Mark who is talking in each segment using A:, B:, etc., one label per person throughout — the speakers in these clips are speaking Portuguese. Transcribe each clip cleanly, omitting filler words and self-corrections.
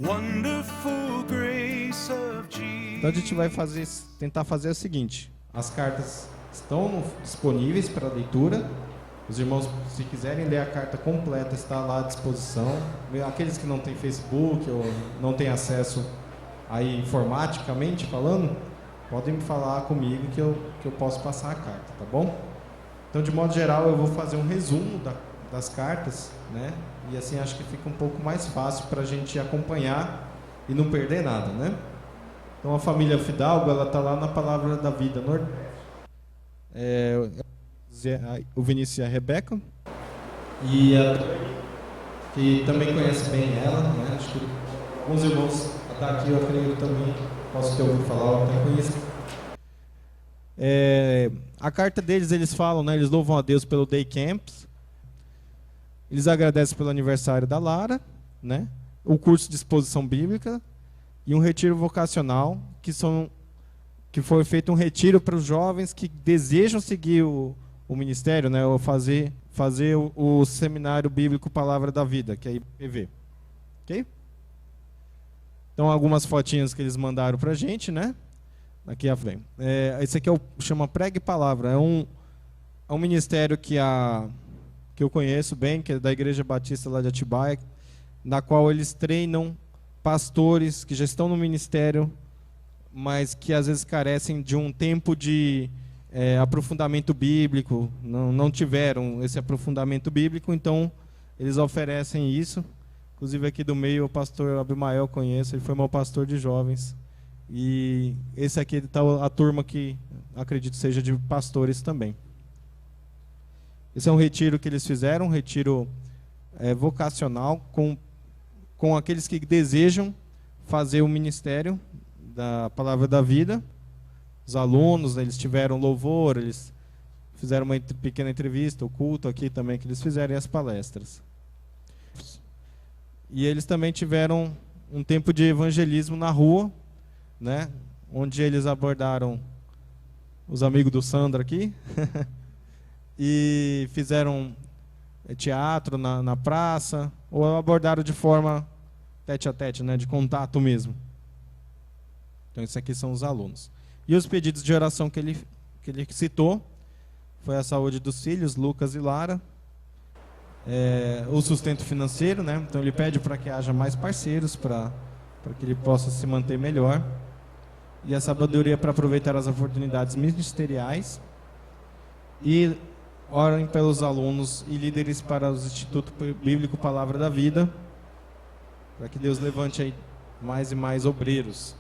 A: wonderful grace of Jesus.
B: Então a gente vai tentar fazer o seguinte: as cartas estão disponíveis para leitura. Os irmãos, se quiserem ler a carta completa, está lá à disposição. Aqueles que não têm Facebook ou não têm acesso aí informaticamente falando, podem falar comigo que eu posso passar a carta, tá bom? Então, de modo geral, eu vou fazer um resumo das cartas, né? E assim acho que fica um pouco mais fácil para a gente acompanhar e não perder nada, né? Então, a família Fidalgo, ela está lá na Palavra da Vida Nordeste. O Vinícius e a Rebeca. E que também conhece bem ela, né? Acho que alguns irmãos até aqui, eu acredito também, posso ter ouvido falar, ou até conheço. A carta deles, eles falam, né? Eles louvam a Deus pelo Day Camps. Eles agradecem pelo aniversário da Lara, né? O curso de exposição bíblica e um retiro vocacional, que foi feito um retiro para os jovens que desejam seguir o ministério, né? Ou fazer o seminário bíblico Palavra da Vida, que é IPV. Ok? Então, algumas fotinhas que eles mandaram para a gente, né? Aqui à frente. Esse aqui chama Pregue Palavra. É um ministério que eu conheço bem, que é da Igreja Batista lá de Atibaia, na qual eles treinam pastores que já estão no ministério, mas que às vezes carecem de um tempo de aprofundamento bíblico, não tiveram esse aprofundamento bíblico, então eles oferecem isso. Inclusive aqui do meio o pastor Abimael conheço, ele foi meu pastor de jovens. E esse aqui está a turma que acredito seja de pastores também. Esse é um retiro que eles fizeram, um retiro vocacional com aqueles que desejam fazer o ministério da Palavra da Vida. Os alunos, eles tiveram louvor, eles fizeram uma pequena entrevista, o culto aqui também que eles fizeram, e as palestras. E eles também tiveram um tempo de evangelismo na rua, né, onde eles abordaram os amigos do Sandro aqui e fizeram teatro na praça, ou abordaram de forma tete a tete, né, de contato mesmo. Então, esses aqui são os alunos. E os pedidos de oração que ele citou foi a saúde dos filhos, Lucas e Lara, o sustento financeiro, né? Então ele pede para que haja mais parceiros para que ele possa se manter melhor, e a sabedoria para aproveitar as oportunidades ministeriais, e orem pelos alunos e líderes para os Instituto Bíblico Palavra da Vida, para que Deus levante aí mais e mais obreiros.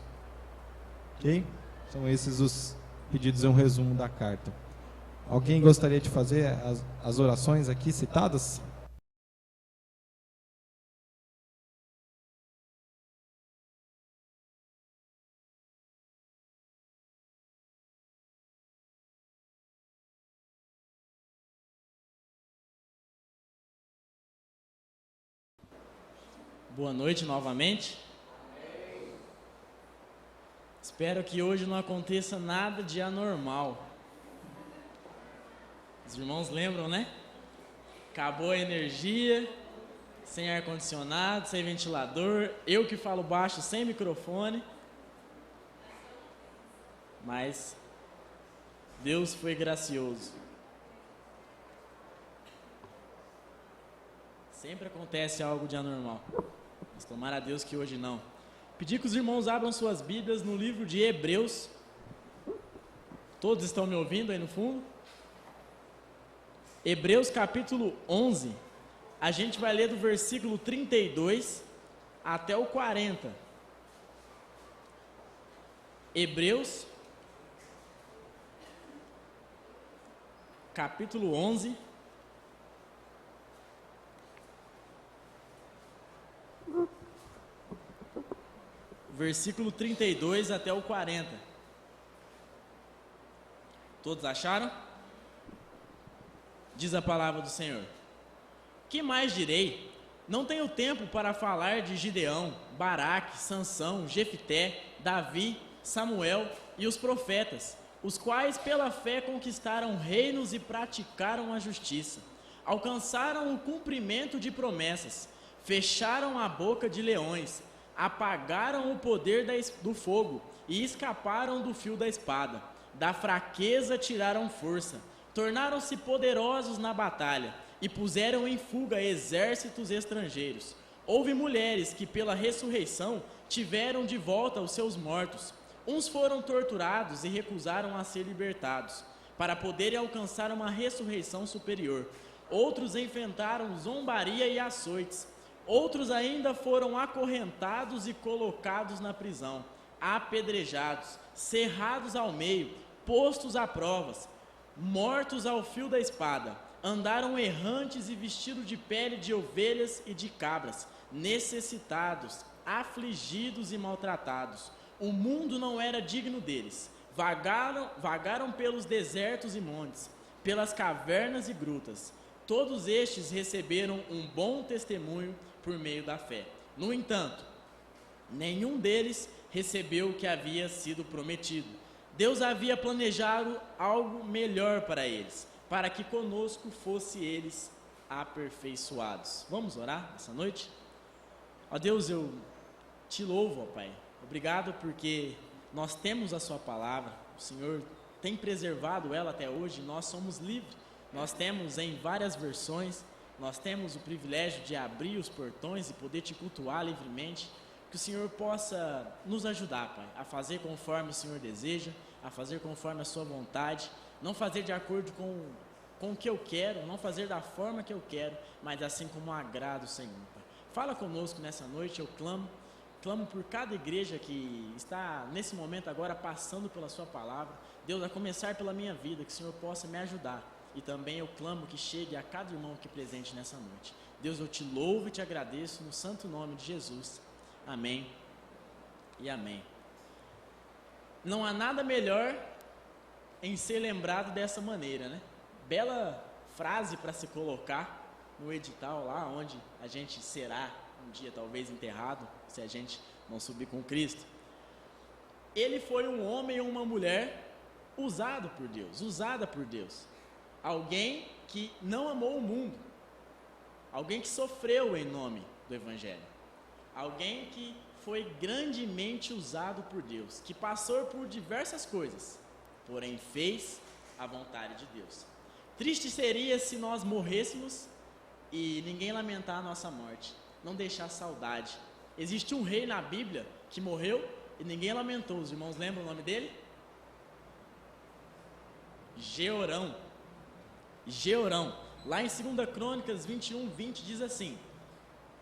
B: Ok? São esses os pedidos, é um resumo da carta. Alguém gostaria de fazer as orações aqui citadas?
C: Boa noite novamente. Espero que hoje não aconteça nada de anormal. Os irmãos lembram, né? Acabou a energia, sem ar-condicionado, sem ventilador, eu que falo baixo sem microfone. Mas Deus foi gracioso. Sempre acontece algo de anormal, mas tomara a Deus que hoje não. Pedir que os irmãos abram suas Bíblias no livro de Hebreus. Todos estão me ouvindo aí no fundo? Hebreus capítulo 11. A gente vai ler do versículo 32 até o 40. Hebreus capítulo 11. Versículo 32 até o 40. Todos acharam? Diz a palavra do Senhor. Que mais direi? Não tenho tempo para falar de Gideão, Baraque, Sansão, Jefité, Davi, Samuel e os profetas, os quais pela fé conquistaram reinos e praticaram a justiça, alcançaram o cumprimento de promessas, fecharam a boca de leões, apagaram o poder do fogo e escaparam do fio da espada. Da fraqueza tiraram força, tornaram-se poderosos na batalha e puseram em fuga exércitos estrangeiros. Houve mulheres que pela ressurreição tiveram de volta os seus mortos. Uns foram torturados e recusaram a ser libertados, para poderem alcançar uma ressurreição superior. Outros enfrentaram zombaria e açoites. Outros ainda foram acorrentados e colocados na prisão, apedrejados, cerrados ao meio, postos a provas, mortos ao fio da espada. Andaram errantes e vestidos de pele de ovelhas e de cabras, necessitados, afligidos e maltratados. O mundo não era digno deles. Vagaram pelos desertos e montes, pelas cavernas e grutas. Todos estes receberam um bom testemunho por meio da fé. No entanto, nenhum deles recebeu o que havia sido prometido. Deus havia planejado algo melhor para eles, para que conosco fossem eles aperfeiçoados. Vamos orar essa noite? Ó Deus, eu te louvo, ó Pai. Obrigado porque nós temos a sua palavra. O Senhor tem preservado ela até hoje. Nós somos livres. Nós temos em várias versões. Nós temos o privilégio de abrir os portões e poder te cultuar livremente. Que o Senhor possa nos ajudar, Pai, a fazer conforme o Senhor deseja, a fazer conforme a sua vontade, não fazer de acordo com o que eu quero, não fazer da forma que eu quero, mas assim como agrada o Senhor, Pai. Fala conosco nessa noite, eu clamo por cada igreja que está nesse momento agora passando pela sua palavra. Deus, a começar pela minha vida, que o Senhor possa me ajudar. E também eu clamo que chegue a cada irmão aqui presente nessa noite. Deus, eu te louvo e te agradeço no santo nome de Jesus. Amém e amém. Não há nada melhor em ser lembrado dessa maneira, né? Bela frase para se colocar no edital lá onde a gente será um dia talvez enterrado, se a gente não subir com Cristo. Ele foi um homem ou uma mulher usada por Deus. Alguém que não amou o mundo, alguém que sofreu em nome do Evangelho. Alguém que foi grandemente usado por Deus, que passou por diversas coisas, porém fez a vontade de Deus. Triste seria se nós morrêssemos e ninguém lamentar a nossa morte, não deixar saudade. Existe um rei na Bíblia que morreu e ninguém lamentou. Os irmãos lembram o nome dele? Jeorão. Lá em 2 Crônicas 21:20 diz assim: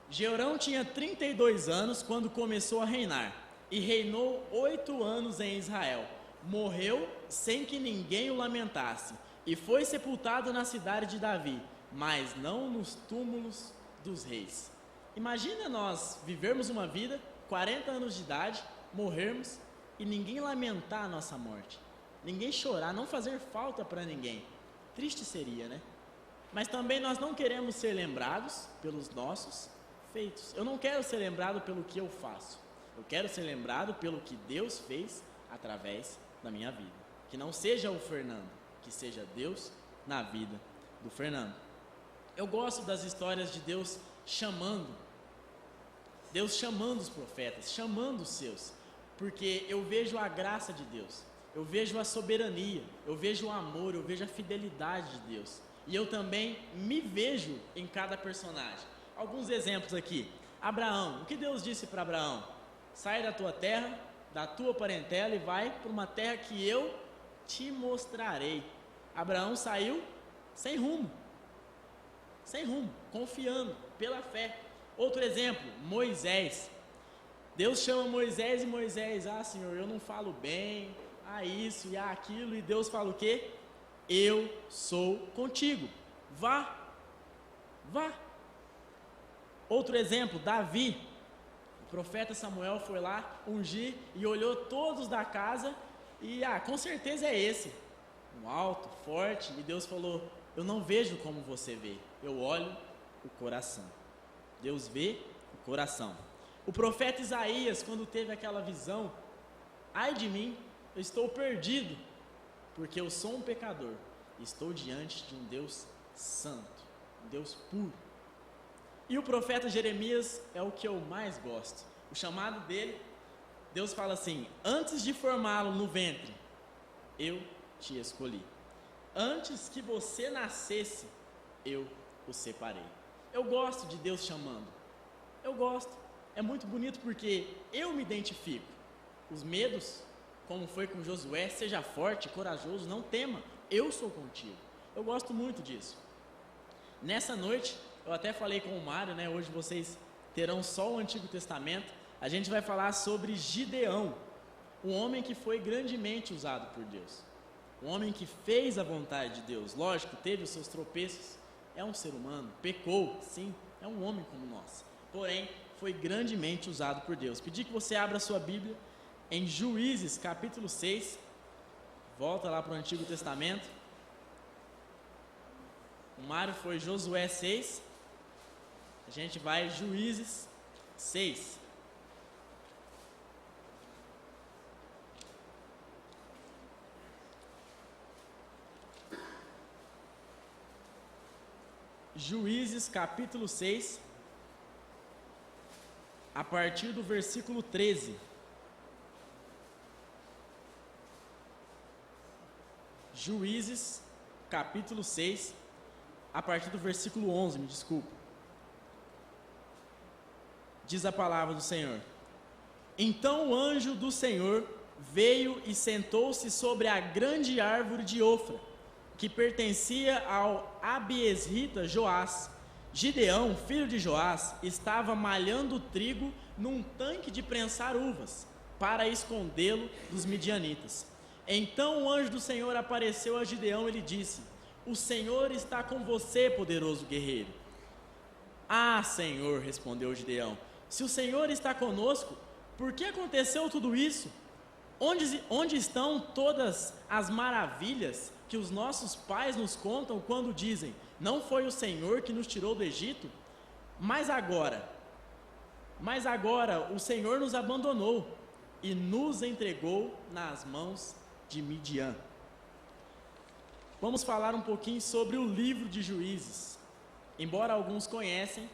C: Jeorão tinha 32 anos quando começou a reinar, e reinou 8 anos em Israel. Morreu sem que ninguém o lamentasse, e foi sepultado na cidade de Davi, mas não nos túmulos dos reis. Imagina nós vivermos uma vida, 40 anos de idade, morrermos, e ninguém lamentar a nossa morte, ninguém chorar, não fazer falta para ninguém. Triste seria, né? Mas também nós não queremos ser lembrados pelos nossos feitos. Eu não quero ser lembrado pelo que eu faço. Eu quero ser lembrado pelo que Deus fez através da minha vida. Que não seja o Fernando, que seja Deus na vida do Fernando. Eu gosto das histórias de Deus chamando os profetas, chamando os seus, porque eu vejo a graça de Deus, eu vejo a soberania, eu vejo o amor, eu vejo a fidelidade de Deus. E eu também me vejo em cada personagem. Alguns exemplos aqui. Abraão, o que Deus disse para Abraão? Sai da tua terra, da tua parentela e vai para uma terra que eu te mostrarei. Abraão saiu sem rumo, confiando pela fé. Outro exemplo, Moisés. Deus chama Moisés e Moisés, Senhor, eu não falo bem, isso e aquilo, e Deus fala o quê? Eu sou contigo, vá. Outro exemplo, Davi. O profeta Samuel foi lá ungir e olhou todos da casa e, com certeza é esse, um alto, forte, e Deus falou, eu não vejo como você vê, eu olho o coração. Deus vê o coração. O profeta Isaías, quando teve aquela visão, ai de mim, eu estou perdido, porque eu sou um pecador, estou diante de um Deus santo, um Deus puro. E o profeta Jeremias é o que eu mais gosto, O chamado dele, Deus fala assim: antes de formá-lo no ventre, eu te escolhi. Antes que você nascesse, eu o separei. Eu gosto de Deus chamando. Eu gosto. É muito bonito porque eu me identifico. Os medos, como foi com Josué, seja forte, corajoso, não tema, eu sou contigo. Eu gosto muito disso. Nessa noite, eu até falei com o Mário, né? Hoje vocês terão só o Antigo Testamento. A gente vai falar sobre Gideão, um homem que foi grandemente usado por Deus. Um homem que fez a vontade de Deus. Lógico, teve os seus tropeços. É um ser humano, pecou, sim, é um homem como nós. Porém, foi grandemente usado por Deus. Pedi que você abra a sua Bíblia em Juízes, capítulo 6. Volta lá para o Antigo Testamento. O Mário foi Josué 6. A gente vai Juízes 6. Juízes capítulo 6, a partir do versículo 13. Juízes capítulo 6, a partir do versículo 11, me desculpa. Diz a palavra do Senhor: então o anjo do Senhor veio e sentou-se sobre a grande árvore de Ofra, que pertencia ao abiesrita Joás. Gideão, filho de Joás, estava malhando trigo num tanque de prensar uvas, para escondê-lo dos midianitas. Então o anjo do Senhor apareceu a Gideão e lhe disse: o Senhor está com você, poderoso guerreiro. Ah, Senhor, respondeu Gideão, se o Senhor está conosco, por que aconteceu tudo isso? Onde estão todas as maravilhas que os nossos pais nos contam quando dizem: não foi o Senhor que nos tirou do Egito? Mas agora o Senhor nos abandonou e nos entregou nas mãos de Midian. Vamos falar um pouquinho sobre o livro de Juízes. Embora alguns conhecem,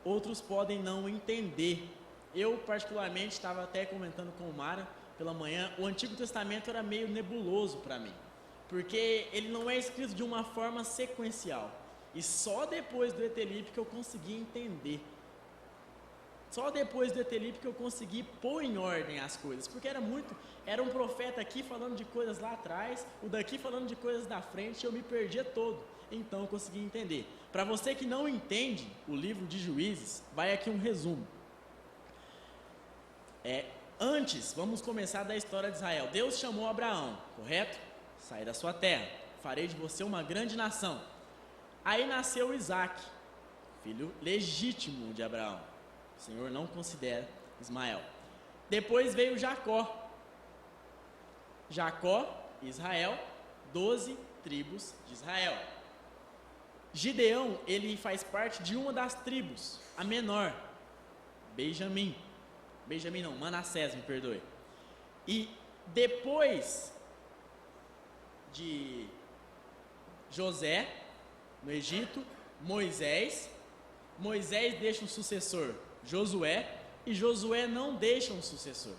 C: outros podem não entender. Eu particularmente estava até comentando com o Mário pela manhã, o Antigo Testamento era meio nebuloso para mim, porque ele não é escrito de uma forma sequencial, e só depois do Etelip que eu consegui entender, só depois do Etelip que eu consegui pôr em ordem as coisas, porque era um profeta aqui falando de coisas lá atrás, o daqui falando de coisas da frente, e eu me perdia todo, então eu consegui entender. Para você que não entende o livro de Juízes, vai aqui um resumo. Antes, vamos começar da história de Israel. Deus chamou Abraão, correto? Sai da sua terra, farei de você uma grande nação. Aí nasceu Isaac, filho legítimo de Abraão. O Senhor não considera Ismael. Depois veio Jacó, Israel, 12 tribos de Israel. Gideão, ele faz parte de uma das tribos, a menor, Manassés, me perdoe. E depois de José, no Egito, Moisés deixa um sucessor, Josué, e Josué não deixa um sucessor.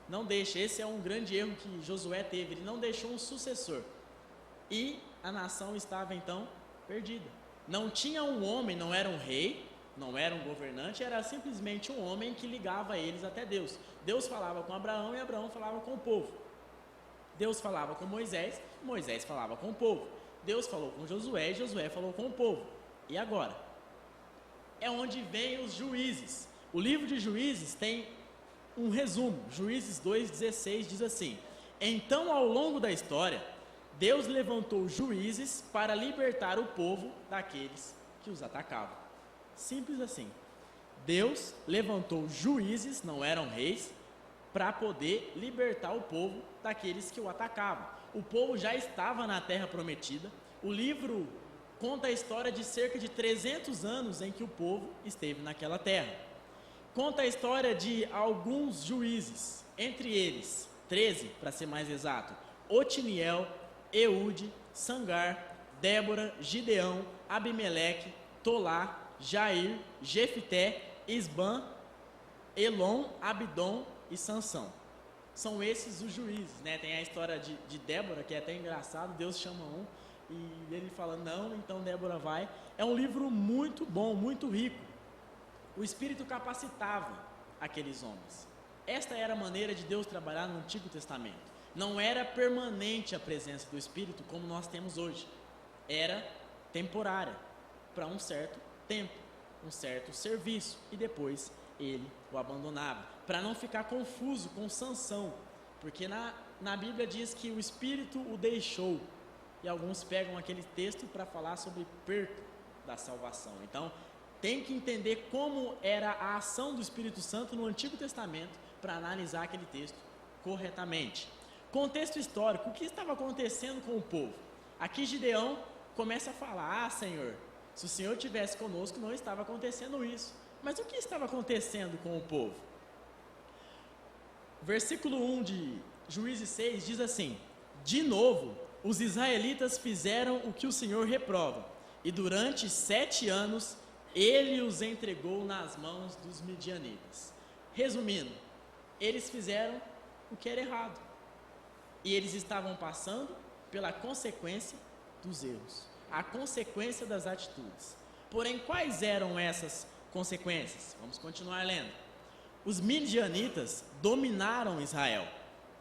C: Não deixa, esse é um grande erro que Josué teve, ele não deixou um sucessor. E a nação estava então perdida. Não tinha um homem, não era um rei, não era um governante, era simplesmente um homem que ligava eles até Deus. Deus falava com Abraão e Abraão falava com o povo. Deus falava com Moisés, Moisés falava com o povo. Deus falou com Josué e Josué falou com o povo. E agora? É onde vem os juízes. O livro de Juízes tem um resumo. Juízes 2,16 diz assim: então, ao longo da história, Deus levantou juízes para libertar o povo daqueles que os atacavam. Simples assim. Deus levantou juízes, não eram reis, para poder libertar o povo daqueles que o atacavam. O povo já estava na terra prometida. O livro conta a história de cerca de 300 anos em que o povo esteve naquela terra. Conta a história de alguns juízes, entre eles, 13 para ser mais exato: Otiniel, Eude, Sangar, Débora, Gideão, Abimeleque, Tolá, Jair, Jefité, Isbã Elon, Abdon e Sansão. São esses os juízes, né? Tem a história de Débora, que é até engraçado, Deus chama um e ele fala, não, então Débora vai. É um livro muito bom, muito rico. O Espírito capacitava aqueles homens. Esta era a maneira de Deus trabalhar no Antigo Testamento. Não era permanente a presença do Espírito como nós temos hoje. Era temporária, para um certo tempo, um certo serviço, e depois ele o abandonava, para não ficar confuso com Sansão, porque na Bíblia diz que o Espírito o deixou, e alguns pegam aquele texto para falar sobre perda da salvação. Então, tem que entender como era a ação do Espírito Santo no Antigo Testamento para analisar aquele texto corretamente. Contexto histórico, o que estava acontecendo com o povo? Aqui Gideão começa a falar, Senhor, se o Senhor tivesse conosco não estava acontecendo isso. Mas o que estava acontecendo com o povo? Versículo 1 de Juízes 6 diz assim, de novo, os israelitas fizeram o que o Senhor reprova, e durante 7 anos ele os entregou nas mãos dos midianitas. Resumindo, eles fizeram o que era errado, e eles estavam passando pela consequência dos erros, a consequência das atitudes. Porém, quais eram essas consequências? Vamos continuar lendo. Os midianitas dominaram Israel.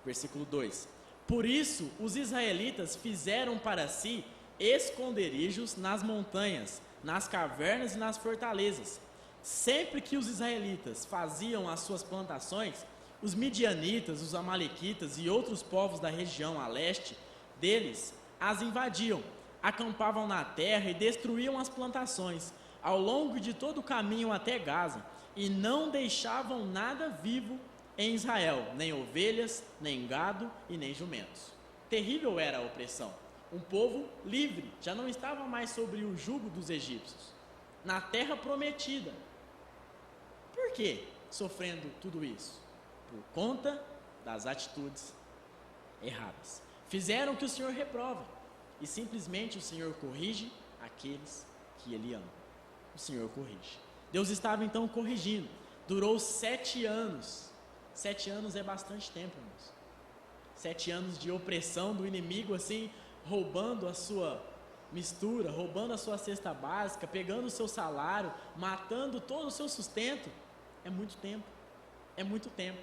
C: Versículo 2. Por isso, os israelitas fizeram para si esconderijos nas montanhas, nas cavernas e nas fortalezas. Sempre que os israelitas faziam as suas plantações, os midianitas, os amalequitas e outros povos da região a leste deles as invadiam, acampavam na terra e destruíam as plantações ao longo de todo o caminho até Gaza, e não deixavam nada vivo em Israel, nem ovelhas, nem gado e nem jumentos. Terrível era a opressão. Um povo livre, já não estava mais sobre o jugo dos egípcios, na terra prometida. Por que sofrendo tudo isso? Por conta das atitudes erradas. Fizeram o que o Senhor reprova, e simplesmente o Senhor corrige aqueles que Ele ama. O Senhor corrige. Deus estava então corrigindo. Durou 7 anos. 7 anos é bastante tempo, irmãos. 7 anos de opressão do inimigo, assim, roubando a sua mistura, roubando a sua cesta básica, pegando o seu salário, matando todo o seu sustento. É muito tempo. É muito tempo.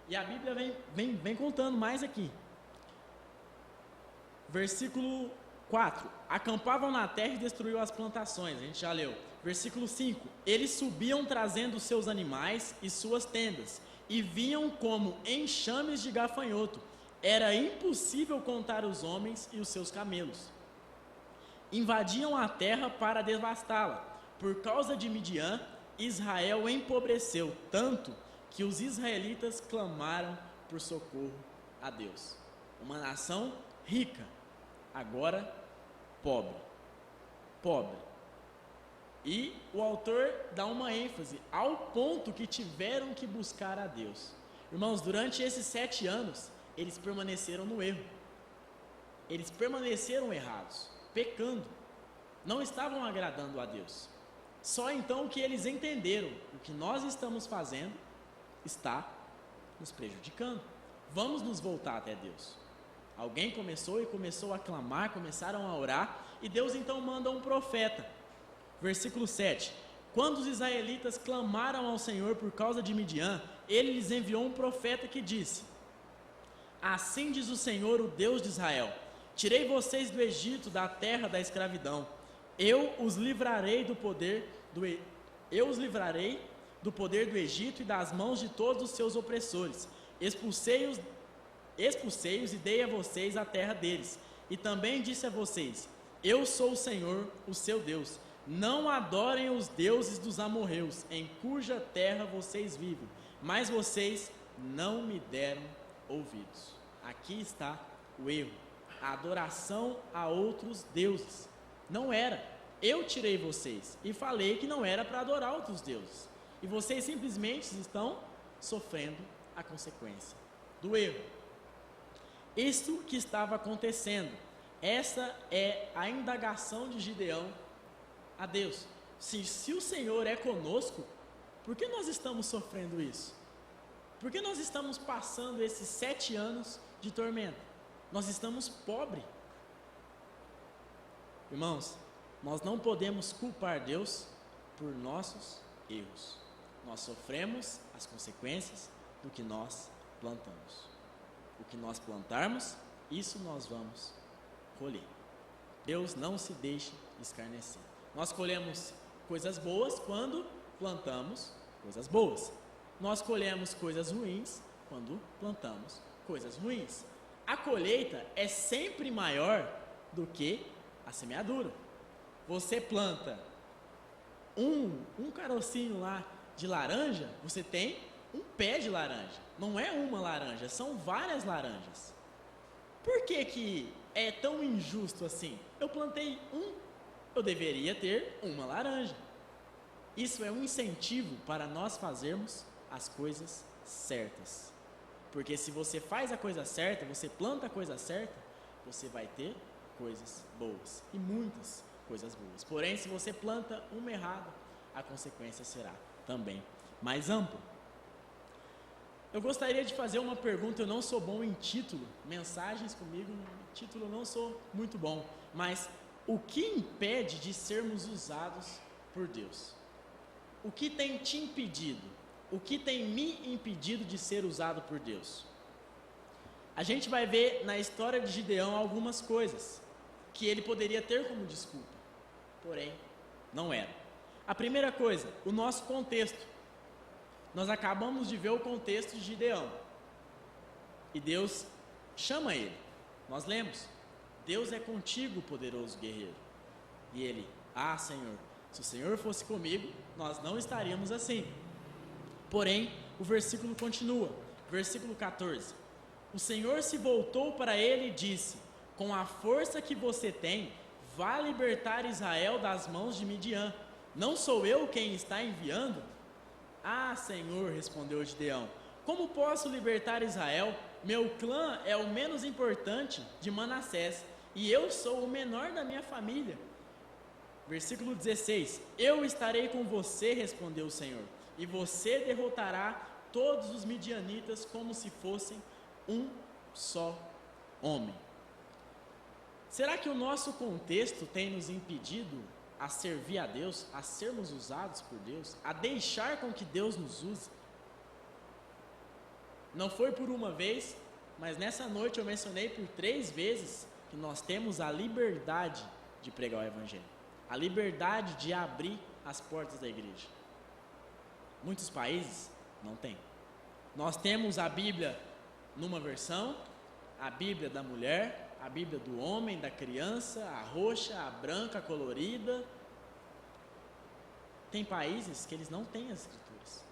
C: E a Bíblia vem contando mais aqui. Versículo 4. Acampavam na terra e destruiu as plantações. A gente já leu. Versículo 5. Eles subiam trazendo seus animais e suas tendas, e vinham como enxames de gafanhoto. Era impossível contar os homens e os seus camelos. Invadiam a terra para devastá-la. Por causa de Midian, Israel empobreceu tanto que os israelitas clamaram por socorro a Deus. Uma nação rica, agora pobre. Pobre. E o autor dá uma ênfase ao ponto que tiveram que buscar a Deus. Irmãos, durante esses 7 anos, eles permaneceram no erro. Eles permaneceram errados, pecando. Não estavam agradando a Deus. Só então que eles entenderam o que nós estamos fazendo está nos prejudicando. Vamos nos voltar até Deus. Alguém começou a clamar, começaram a orar, e Deus então manda um profeta. Versículo 7. Quando os israelitas clamaram ao Senhor por causa de Midian, ele lhes enviou um profeta que disse: assim diz o Senhor, o Deus de Israel: tirei vocês do Egito, da terra da escravidão. Eu os livrarei do poder do Egito e das mãos de todos os seus opressores. Expulsei-os e dei a vocês a terra deles. E também disse a vocês: eu sou o Senhor, o seu Deus. Não adorem os deuses dos amorreus, em cuja terra vocês vivem, mas vocês não me deram ouvidos. Aqui está o erro, a adoração a outros deuses. Não era. Eu tirei vocês e falei que não era para adorar outros deuses. E vocês simplesmente estão sofrendo a consequência do erro. Isto que estava acontecendo. Essa é a indagação de Gideão a Deus. Se o Senhor é conosco, Por que nós estamos sofrendo isso? Por que nós estamos passando esses 7 anos de tormenta? Nós estamos pobres. Irmãos, nós não podemos culpar Deus por nossos erros. Nós sofremos as consequências do que nós plantamos. O que nós plantarmos, isso nós vamos colher. Deus não se deixa escarnecer. Nós colhemos coisas boas quando plantamos coisas boas. Nós colhemos coisas ruins quando plantamos coisas ruins. A colheita é sempre maior do que a semeadura. Você planta um carocinho lá de laranja, você tem um pé de laranja. Não é uma laranja, são várias laranjas. Por que é tão injusto assim? Eu plantei eu deveria ter uma laranja. Isso é um incentivo para nós fazermos as coisas certas. Porque se você faz a coisa certa, você planta a coisa certa, você vai ter coisas boas. E muitas coisas boas. Porém, se você planta uma errada, a consequência será também mais ampla. Eu gostaria de fazer uma pergunta, eu não sou bom em título, mensagens comigo, título eu não sou muito bom, mas o que impede de sermos usados por Deus? O que tem te impedido? O que tem me impedido de ser usado por Deus? A gente vai ver na história de Gideão algumas coisas que ele poderia ter como desculpa, porém não era. A primeira coisa, o nosso contexto. Nós acabamos de ver o contexto de Gideão. E Deus chama ele. Nós lemos: Deus é contigo, poderoso guerreiro. E ele: Senhor, se o Senhor fosse comigo, nós não estaríamos assim. Porém, o versículo continua, versículo 14. O Senhor se voltou para ele e disse: com a força que você tem, vá libertar Israel das mãos de Midian. Não sou eu quem está enviando? Senhor, respondeu Gideão, como posso libertar Israel? Meu clã é o menos importante de Manassés, e eu sou o menor da minha família. Versículo 16, eu estarei com você, respondeu o Senhor, e você derrotará todos os midianitas como se fossem um só homem. Será que o nosso contexto tem nos impedido a servir a Deus, a sermos usados por Deus, a deixar com que Deus nos use? Não foi por uma vez, mas nessa noite eu mencionei por 3 vezes que nós temos a liberdade de pregar o Evangelho, a liberdade de abrir as portas da igreja. Muitos países não têm. Nós temos a Bíblia numa versão, a Bíblia da mulher, a Bíblia do homem, da criança, a roxa, a branca, a colorida. Tem países que eles não têm as escrituras.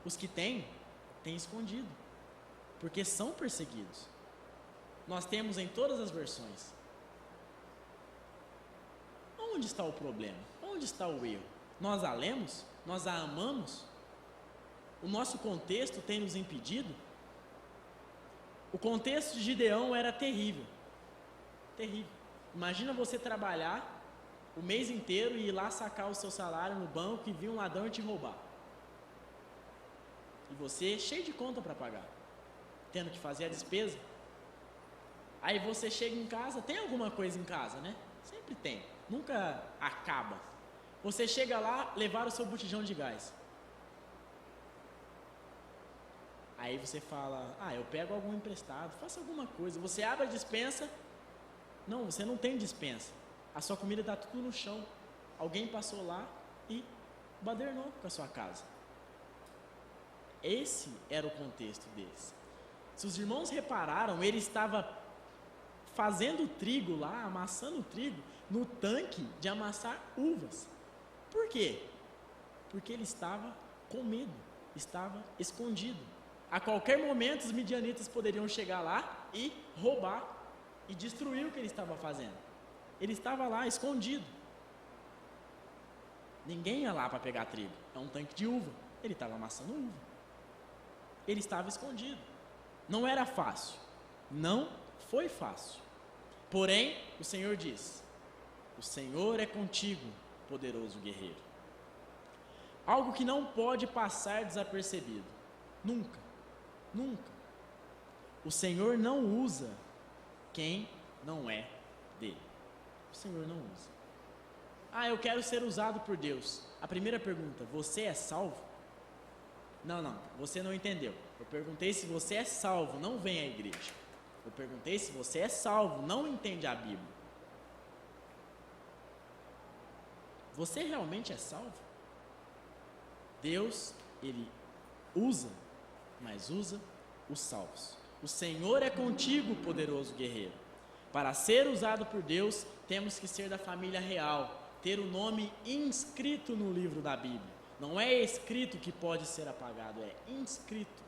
C: Os que têm escondido, porque são perseguidos. Nós temos em todas as versões. Onde está o problema? Onde está o erro? Nós a lemos? Nós a amamos? O nosso contexto tem nos impedido? O contexto de Gideão era terrível. Terrível. Imagina você trabalhar o mês inteiro e ir lá sacar o seu salário no banco e vir um ladrão e te roubar. E você cheio de conta para pagar, tendo que fazer a despesa. Aí você chega em casa, tem alguma coisa em casa, né? Sempre tem, nunca acaba. Você chega lá, levar o seu botijão de gás. Aí você fala, eu pego algum emprestado, faça alguma coisa. Você abre a despensa, não, você não tem despensa. A sua comida está tudo no chão. Alguém passou lá e badernou com a sua casa. Esse era o contexto deles. Se os irmãos repararam, ele estava fazendo trigo lá, amassando trigo, no tanque de amassar uvas. Por quê? Porque ele estava com medo, estava escondido. A qualquer momento os midianitas poderiam chegar lá e roubar e destruir o que ele estava fazendo. Ele estava lá escondido. Ninguém ia lá para pegar trigo. É um tanque de uva. Ele estava amassando uva. Ele estava escondido. Não era fácil. Não foi fácil. Porém, o Senhor diz: o Senhor é contigo, poderoso guerreiro. algo que não pode passar desapercebido. Nunca, nunca. O Senhor não usa quem não é dele. O Senhor não usa. Ah, eu quero ser usado por Deus. A primeira pergunta, você é salvo? Não, você não entendeu. Eu perguntei se você é salvo, não vem à igreja. Eu perguntei se você é salvo, não entende a Bíblia. Você realmente é salvo? Deus, Ele usa, mas usa os salvos. O Senhor é contigo, poderoso guerreiro. Para ser usado por Deus, temos que ser da família real, ter o nome inscrito no livro da Bíblia. Não é escrito que pode ser apagado, é inscrito.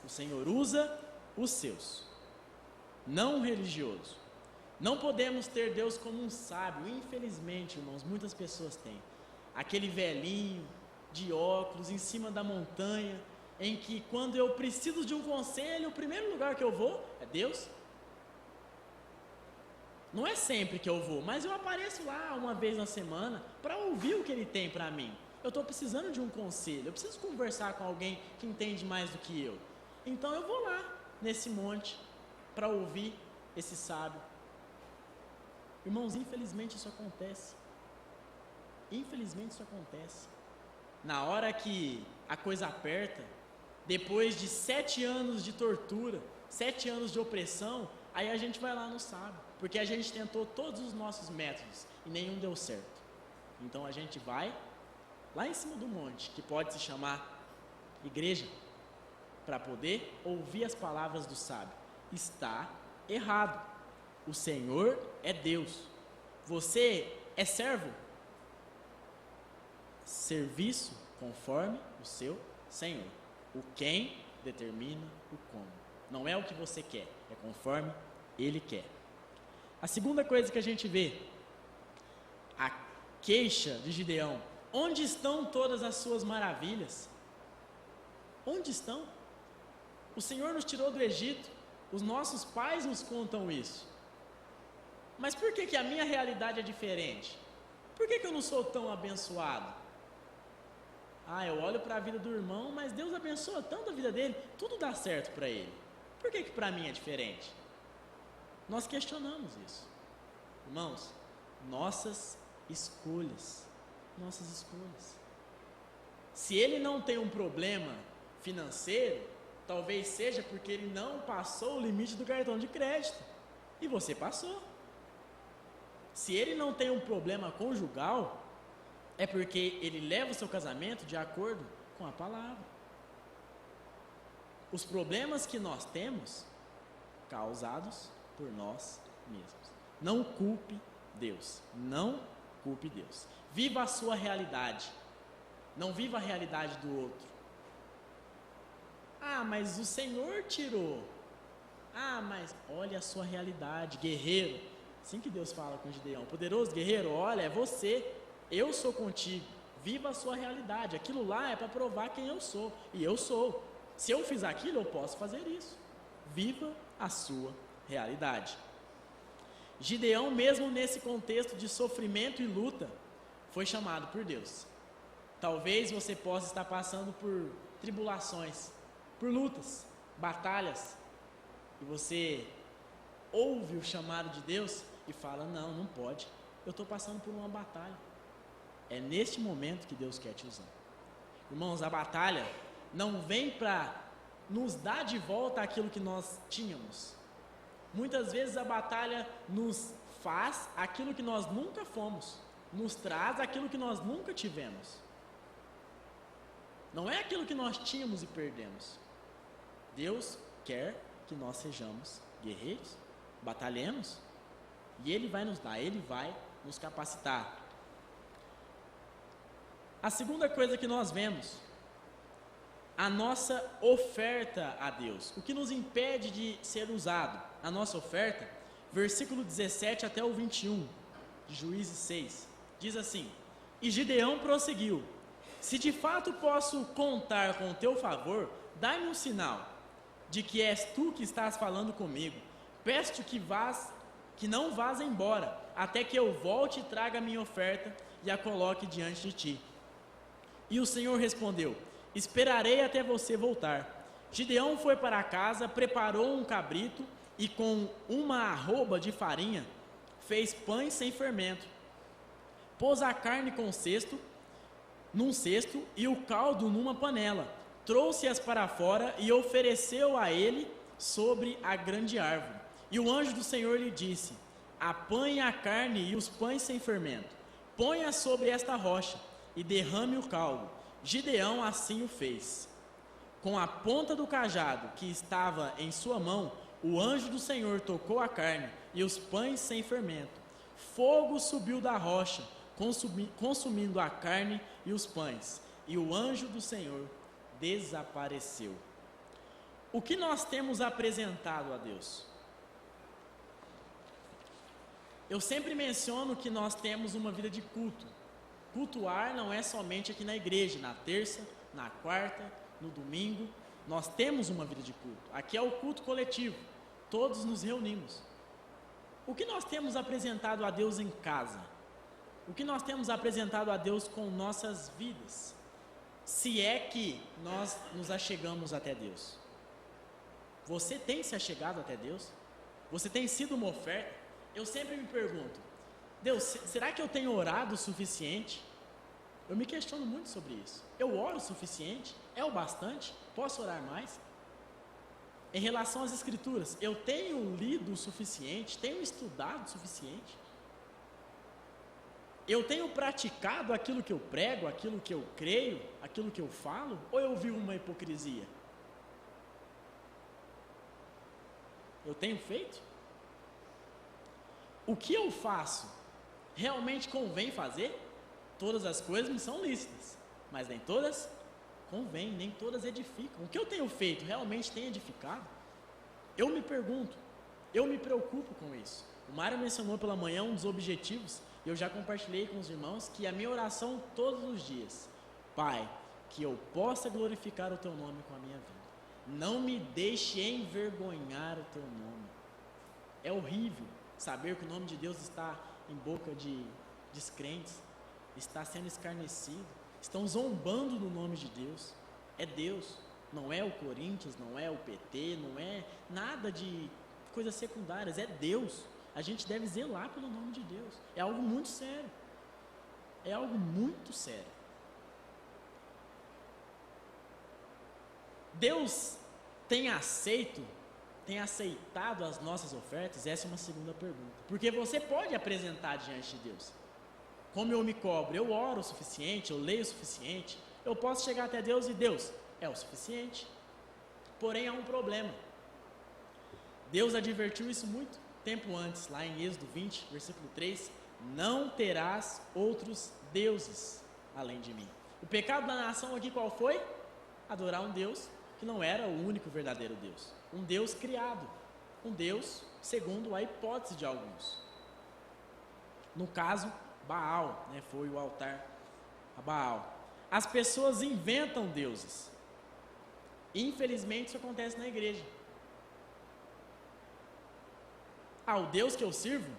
C: O Senhor usa os seus, não religioso. Não podemos ter Deus como um sábio. Infelizmente, irmãos, muitas pessoas têm. Aquele velhinho de óculos em cima da montanha, em que quando eu preciso de um conselho, o primeiro lugar que eu vou é Deus. Não é sempre que eu vou, mas eu apareço lá uma vez na semana para ouvir o que Ele tem para mim. Eu estou precisando de um conselho, eu preciso conversar com alguém que entende mais do que eu. Então eu vou lá, nesse monte, para ouvir esse sábio. Irmãos, infelizmente isso acontece. Infelizmente isso acontece. Na hora que a coisa aperta, depois de 7 anos de tortura, 7 anos de opressão, aí a gente vai lá no sábio, porque a gente tentou todos os nossos métodos e nenhum deu certo. Então a gente vai lá em cima do monte, que pode se chamar igreja, para poder ouvir as palavras do sábio. Está errado. O Senhor é Deus. Você é servo? Serviço conforme o seu Senhor. O quem determina o como. Não é o que você quer, é conforme Ele quer. A segunda coisa que a gente vê, a queixa de Gideão. Onde estão todas as suas maravilhas? Onde estão? O Senhor nos tirou do Egito, os nossos pais nos contam isso. Mas por que a minha realidade é diferente? Por que eu não sou tão abençoado? Ah, eu olho para a vida do irmão, mas Deus abençoa tanto a vida dele, tudo dá certo para ele. Por que para mim é diferente? Nós questionamos isso. Irmãos, nossas escolhas. Se ele não tem um problema financeiro, talvez seja porque ele não passou o limite do cartão de crédito. E você passou. Se ele não tem um problema conjugal, é porque ele leva o seu casamento de acordo com a palavra. Os problemas que nós temos, causados por nós mesmos. Não culpe Deus. Não culpe Deus. Viva a sua realidade. Não viva a realidade do outro. Ah, mas o Senhor tirou. Ah, mas olha a sua realidade, guerreiro. Assim que Deus fala com Gideão. Poderoso guerreiro, olha, é você. Eu sou contigo. Viva a sua realidade. Aquilo lá é para provar quem eu sou. E eu sou. Se eu fiz aquilo, eu posso fazer isso. Viva a sua realidade. Gideão, mesmo nesse contexto de sofrimento e luta, foi chamado por Deus. Talvez você possa estar passando por tribulações, por lutas, batalhas, e você ouve o chamado de Deus e fala, não pode, eu estou passando por uma batalha. É neste momento que Deus quer te usar. Irmãos, a batalha não vem para nos dar de volta aquilo que nós tínhamos. Muitas vezes a batalha nos faz aquilo que nós nunca fomos, nos traz aquilo que nós nunca tivemos. Não é aquilo que nós tínhamos e perdemos. Deus quer que nós sejamos guerreiros, batalhemos, e Ele vai nos dar, Ele vai nos capacitar. A segunda coisa que nós vemos, a nossa oferta a Deus. O que nos impede de ser usado? A nossa oferta, versículo 17 até o 21, de Juízes 6, diz assim: E Gideão prosseguiu: Se de fato posso contar com o teu favor, dai-me um sinal de que és tu que estás falando comigo. Peço-te que não vás embora, até que eu volte e traga a minha oferta e a coloque diante de ti. E o Senhor respondeu: esperarei até você voltar. Gideão foi para casa, preparou um cabrito e com uma arroba de farinha fez pães sem fermento. Pôs a carne num cesto e o caldo numa panela. Trouxe-as para fora e ofereceu a ele sobre a grande árvore. E o anjo do Senhor lhe disse: apanhe a carne e os pães sem fermento, ponha sobre esta rocha e derrame o caldo. Gideão assim o fez. Com a ponta do cajado que estava em sua mão, o anjo do Senhor tocou a carne e os pães sem fermento. Fogo subiu da rocha, consumindo a carne e os pães, e o anjo do Senhor desapareceu. O que nós temos apresentado a Deus? Eu sempre menciono que nós temos uma vida de culto. Cultuar não é somente aqui na igreja, na terça, na quarta, no domingo. Nós temos uma vida de culto. Aqui é o culto coletivo. Todos nos reunimos. O que nós temos apresentado a Deus em casa? O que nós temos apresentado a Deus com nossas vidas? Se é que nós nos achegamos até Deus. Você tem se achegado até Deus? Você tem sido uma oferta? Eu sempre me pergunto: Deus, será que eu tenho orado o suficiente? Eu me questiono muito sobre isso. Eu oro o suficiente? É o bastante? Posso orar mais? Em relação às Escrituras, eu tenho lido o suficiente? Tenho estudado o suficiente? Eu tenho praticado aquilo que eu prego, aquilo que eu creio, aquilo que eu falo? Ou eu vivo uma hipocrisia? Eu tenho feito? O que eu faço realmente convém fazer? Todas as coisas me são lícitas, mas nem todas convêm, nem todas edificam. O que eu tenho feito realmente tem edificado? Eu me pergunto, eu me preocupo com isso. O Mário mencionou pela manhã um dos objetivos, e eu já compartilhei com os irmãos, que a minha oração todos os dias: Pai, que eu possa glorificar o Teu nome com a minha vida. Não me deixe envergonhar o Teu nome. É horrível saber que o nome de Deus está em boca de descrentes, está sendo escarnecido, estão zombando do nome de Deus. É Deus, não é o Corinthians, não é o PT, não é nada de coisas secundárias, é Deus. A gente deve zelar pelo nome de Deus. É algo muito sério. É algo muito sério. Deus tem aceitado as nossas ofertas? Essa é uma segunda pergunta. Porque você pode apresentar diante de Deus: como eu me cobro? Eu oro o suficiente? Eu leio o suficiente? Eu posso chegar até Deus e Deus é o suficiente? Porém, há um problema. Deus advertiu isso muito tempo antes, lá em Êxodo 20, versículo 3: não terás outros deuses além de mim. O pecado da nação aqui qual foi? Adorar um Deus que não era o único verdadeiro Deus. Um Deus criado. Um Deus segundo a hipótese de alguns. No caso, Baal, foi o altar a Baal. As pessoas inventam deuses. Infelizmente isso acontece na igreja. O Deus que eu sirvo,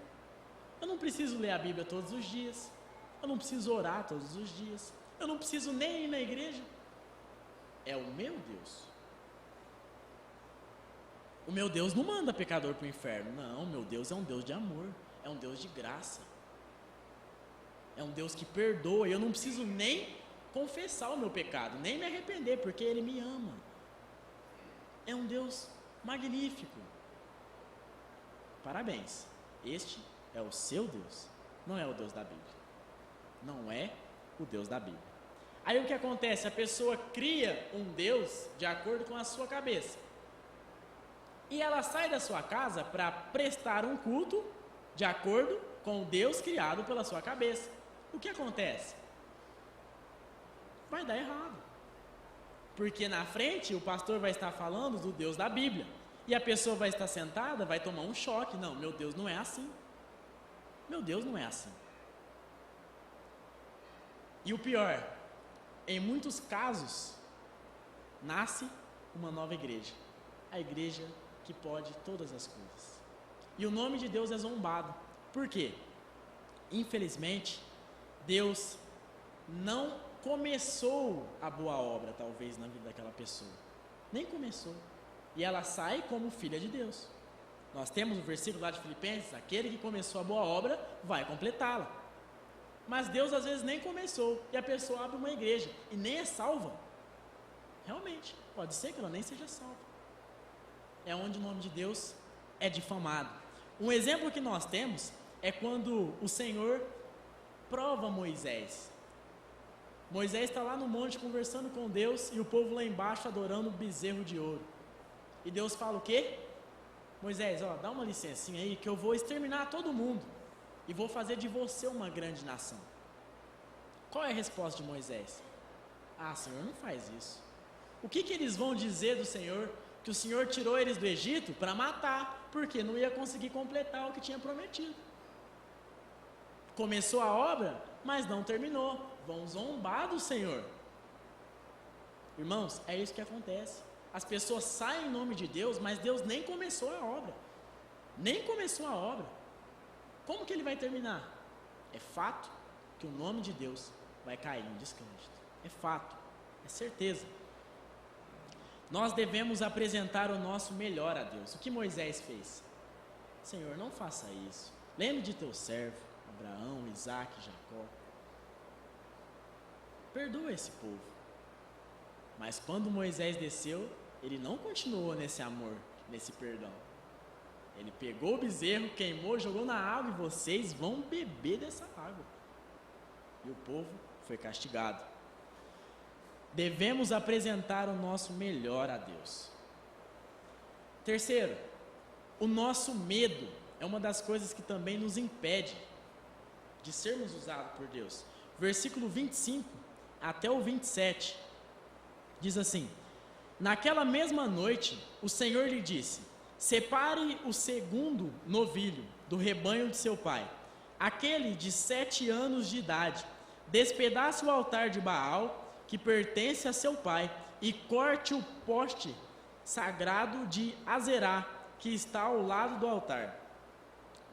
C: eu não preciso ler a Bíblia todos os dias, eu não preciso orar todos os dias, eu não preciso nem ir na igreja. É o meu Deus. O meu Deus não manda pecador para o inferno. Não, meu Deus é um Deus de amor, é um Deus de graça, é um Deus que perdoa. Eu não preciso nem confessar o meu pecado, nem me arrepender, porque Ele me ama. É um Deus magnífico. Parabéns, este é o seu Deus, não é o Deus da Bíblia. Não é o Deus da Bíblia. Aí o que acontece? A pessoa cria um Deus de acordo com a sua cabeça. E ela sai da sua casa para prestar um culto de acordo com o Deus criado pela sua cabeça. O que acontece? Vai dar errado. Porque na frente o pastor vai estar falando do Deus da Bíblia. E a pessoa vai estar sentada, vai tomar um choque. Não, meu Deus não é assim. Meu Deus não é assim. E o pior, em muitos casos, nasce uma nova igreja. A igreja que pode todas as coisas. E o nome de Deus é zombado. Por quê? Infelizmente, Deus não começou a boa obra, talvez, na vida daquela pessoa. Nem começou. E ela sai como filha de Deus. Nós temos o versículo lá de Filipenses: aquele que começou a boa obra vai completá-la. Mas Deus às vezes nem começou, e a pessoa abre uma igreja e nem é salva. Realmente, pode ser que ela nem seja salva. É onde o nome de Deus é difamado. Um exemplo que nós temos é quando o Senhor prova Moisés. Moisés está lá no monte conversando com Deus e o povo lá embaixo adorando o bezerro de ouro. E Deus fala o quê? Moisés, dá uma licencinha aí que eu vou exterminar todo mundo e vou fazer de você uma grande nação. Qual é a resposta de Moisés? Senhor, não faz isso. O que eles vão dizer do Senhor? Que o Senhor tirou eles do Egito para matar, porque não ia conseguir completar o que tinha prometido. Começou a obra, mas não terminou. Vão zombar do Senhor. Irmãos, é isso que acontece. As pessoas saem em nome de Deus, mas Deus nem começou a obra. Nem começou a obra. Como que ele vai terminar? É fato que o nome de Deus vai cair em descrédito. É fato, é certeza. Nós devemos apresentar o nosso melhor a Deus. O que Moisés fez? Senhor, não faça isso. Lembre de teu servo, Abraão, Isaac, Jacó. Perdoa esse povo. Mas quando Moisés desceu, ele não continuou nesse amor, nesse perdão. Ele pegou o bezerro, queimou, jogou na água e vocês vão beber dessa água. E o povo foi castigado. Devemos apresentar o nosso melhor a Deus. Terceiro, o nosso medo é uma das coisas que também nos impede de sermos usados por Deus. Versículo 25 até o 27 diz assim: naquela mesma noite o Senhor lhe disse: separe o segundo novilho do rebanho de seu pai, aquele de 7 anos de idade, despedace o altar de Baal que pertence a seu pai e corte o poste sagrado de Azerá que está ao lado do altar.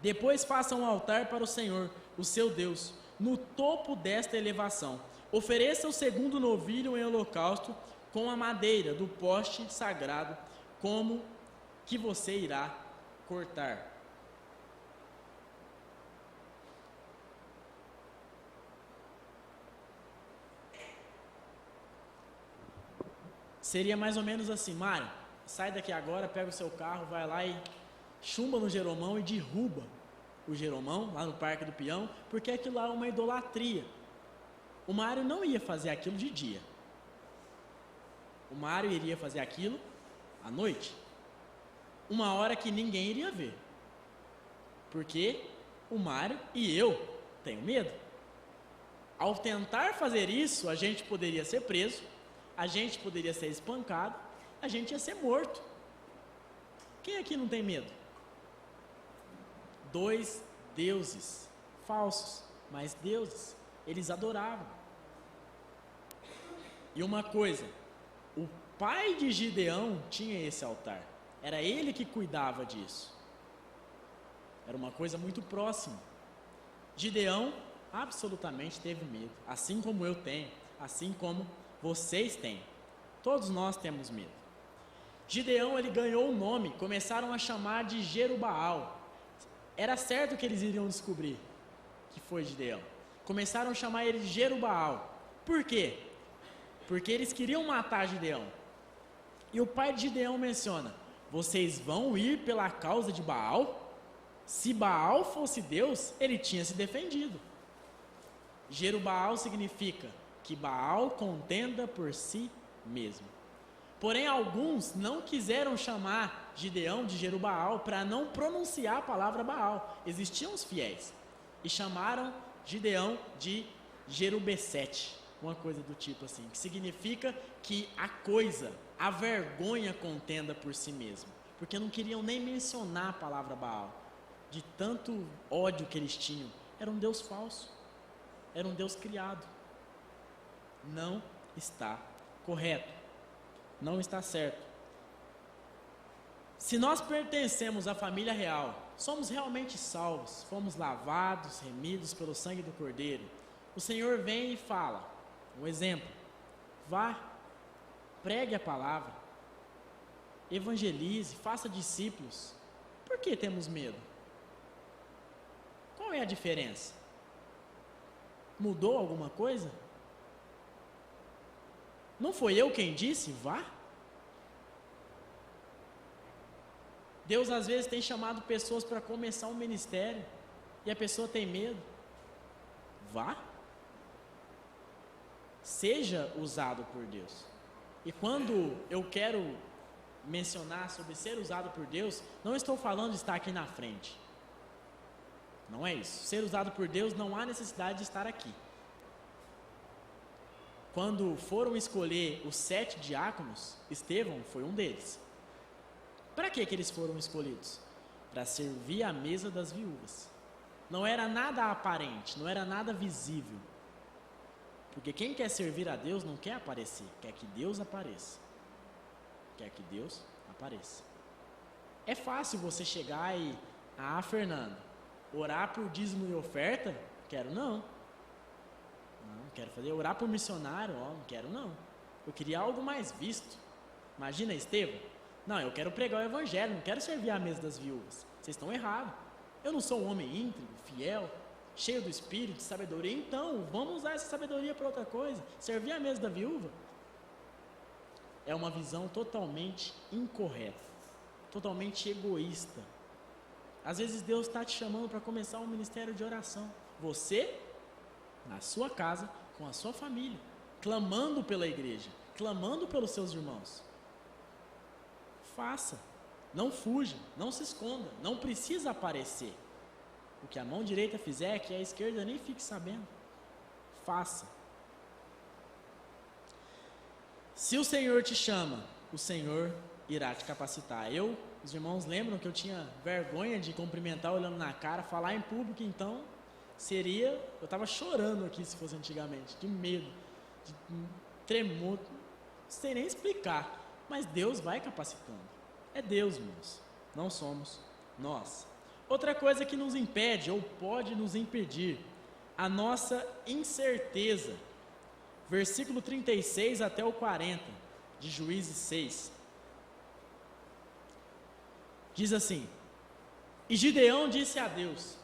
C: Depois faça um altar para o Senhor, o seu Deus, no topo desta elevação. Ofereça o segundo novilho em holocausto com a madeira do poste sagrado, como que você irá cortar. Seria mais ou menos assim: Mário, sai daqui agora, pega o seu carro, vai lá e chumba no Jeromão e derruba o Jeromão, lá no Parque do Peão, porque aquilo lá é uma idolatria. O Mário não ia fazer aquilo de dia. O Mário iria fazer aquilo à noite. Uma hora que ninguém iria ver. Porque o Mário e eu tenho medo. Ao tentar fazer isso, a gente poderia ser preso, a gente poderia ser espancado, a gente ia ser morto. Quem aqui não tem medo? 2 deuses falsos, mas deuses, eles adoravam. E uma coisa, o pai de Gideão tinha esse altar, era ele que cuidava disso. Era uma coisa muito próxima. Gideão absolutamente teve medo, assim como eu tenho, assim como vocês têm. Todos nós temos medo. Gideão, ele ganhou o nome, começaram a chamar de Jerubaal. Era certo que eles iriam descobrir que foi Gideão. Começaram a chamar ele de Jerubaal. Por quê? Porque eles queriam matar Gideão. E o pai de Gideão menciona: vocês vão ir pela causa de Baal? Se Baal fosse Deus, ele tinha se defendido. Jerubaal significa que Baal contenda por si mesmo. Porém, alguns não quiseram chamar Gideão de Jerubaal para não pronunciar a palavra Baal. Existiam os fiéis e chamaram Gideão de Jerubessete, uma coisa do tipo assim, que significa que a vergonha contenda por si mesmo, porque não queriam nem mencionar a palavra Baal, de tanto ódio que eles tinham. Era um Deus falso, era um Deus criado. Não está correto, não está certo. Se nós pertencemos à família real, somos realmente salvos, fomos lavados, remidos pelo sangue do Cordeiro, o Senhor vem e fala: Um exemplo, vá, pregue a palavra, evangelize, faça discípulos. Por que temos medo? Qual é a diferença? Mudou alguma coisa? Não foi eu quem disse, vá? Deus às vezes tem chamado pessoas para começar um ministério e a pessoa tem medo. Vá. Seja usado por Deus. E quando eu quero mencionar sobre ser usado por Deus, não estou falando de estar aqui na frente. Não é isso. Ser usado por Deus não há necessidade de estar aqui. Quando foram escolher os 7 diáconos, Estevão foi um deles. Para que eles foram escolhidos? Para servir à mesa das viúvas. Não era nada aparente, não era nada visível. Porque quem quer servir a Deus não quer aparecer, quer que Deus apareça. Quer que Deus apareça. É fácil você chegar e, Fernando, orar por dízimo e oferta? Quero não. Não, quero fazer orar por missionário, não quero não. Eu queria algo mais visto. Imagina, Estevão. Não, eu quero pregar o evangelho, não quero servir à mesa das viúvas. Vocês estão errados. Eu não sou um homem íntegro, fiel, cheio do espírito, de sabedoria. Então, vamos usar essa sabedoria para outra coisa. Servir à mesa da viúva é uma visão totalmente incorreta, totalmente egoísta. Às vezes Deus está te chamando para começar um ministério de oração. Você, na sua casa, com a sua família, clamando pela igreja, clamando pelos seus irmãos. Faça, não fuja, não se esconda, não precisa aparecer. O que a mão direita fizer, que a esquerda nem fique sabendo. Faça. Se o Senhor te chama, o Senhor irá te capacitar. Os irmãos lembram que eu tinha vergonha de cumprimentar olhando na cara, falar em público, então eu estava chorando aqui se fosse antigamente, de medo, de tremor, não sei nem explicar, mas Deus vai capacitando. É Deus, irmãos, não somos nós. Outra coisa que nos impede, ou pode nos impedir, a nossa incerteza. Versículo 36 até o 40, de Juízes 6. Diz assim: E Gideão disse a Deus: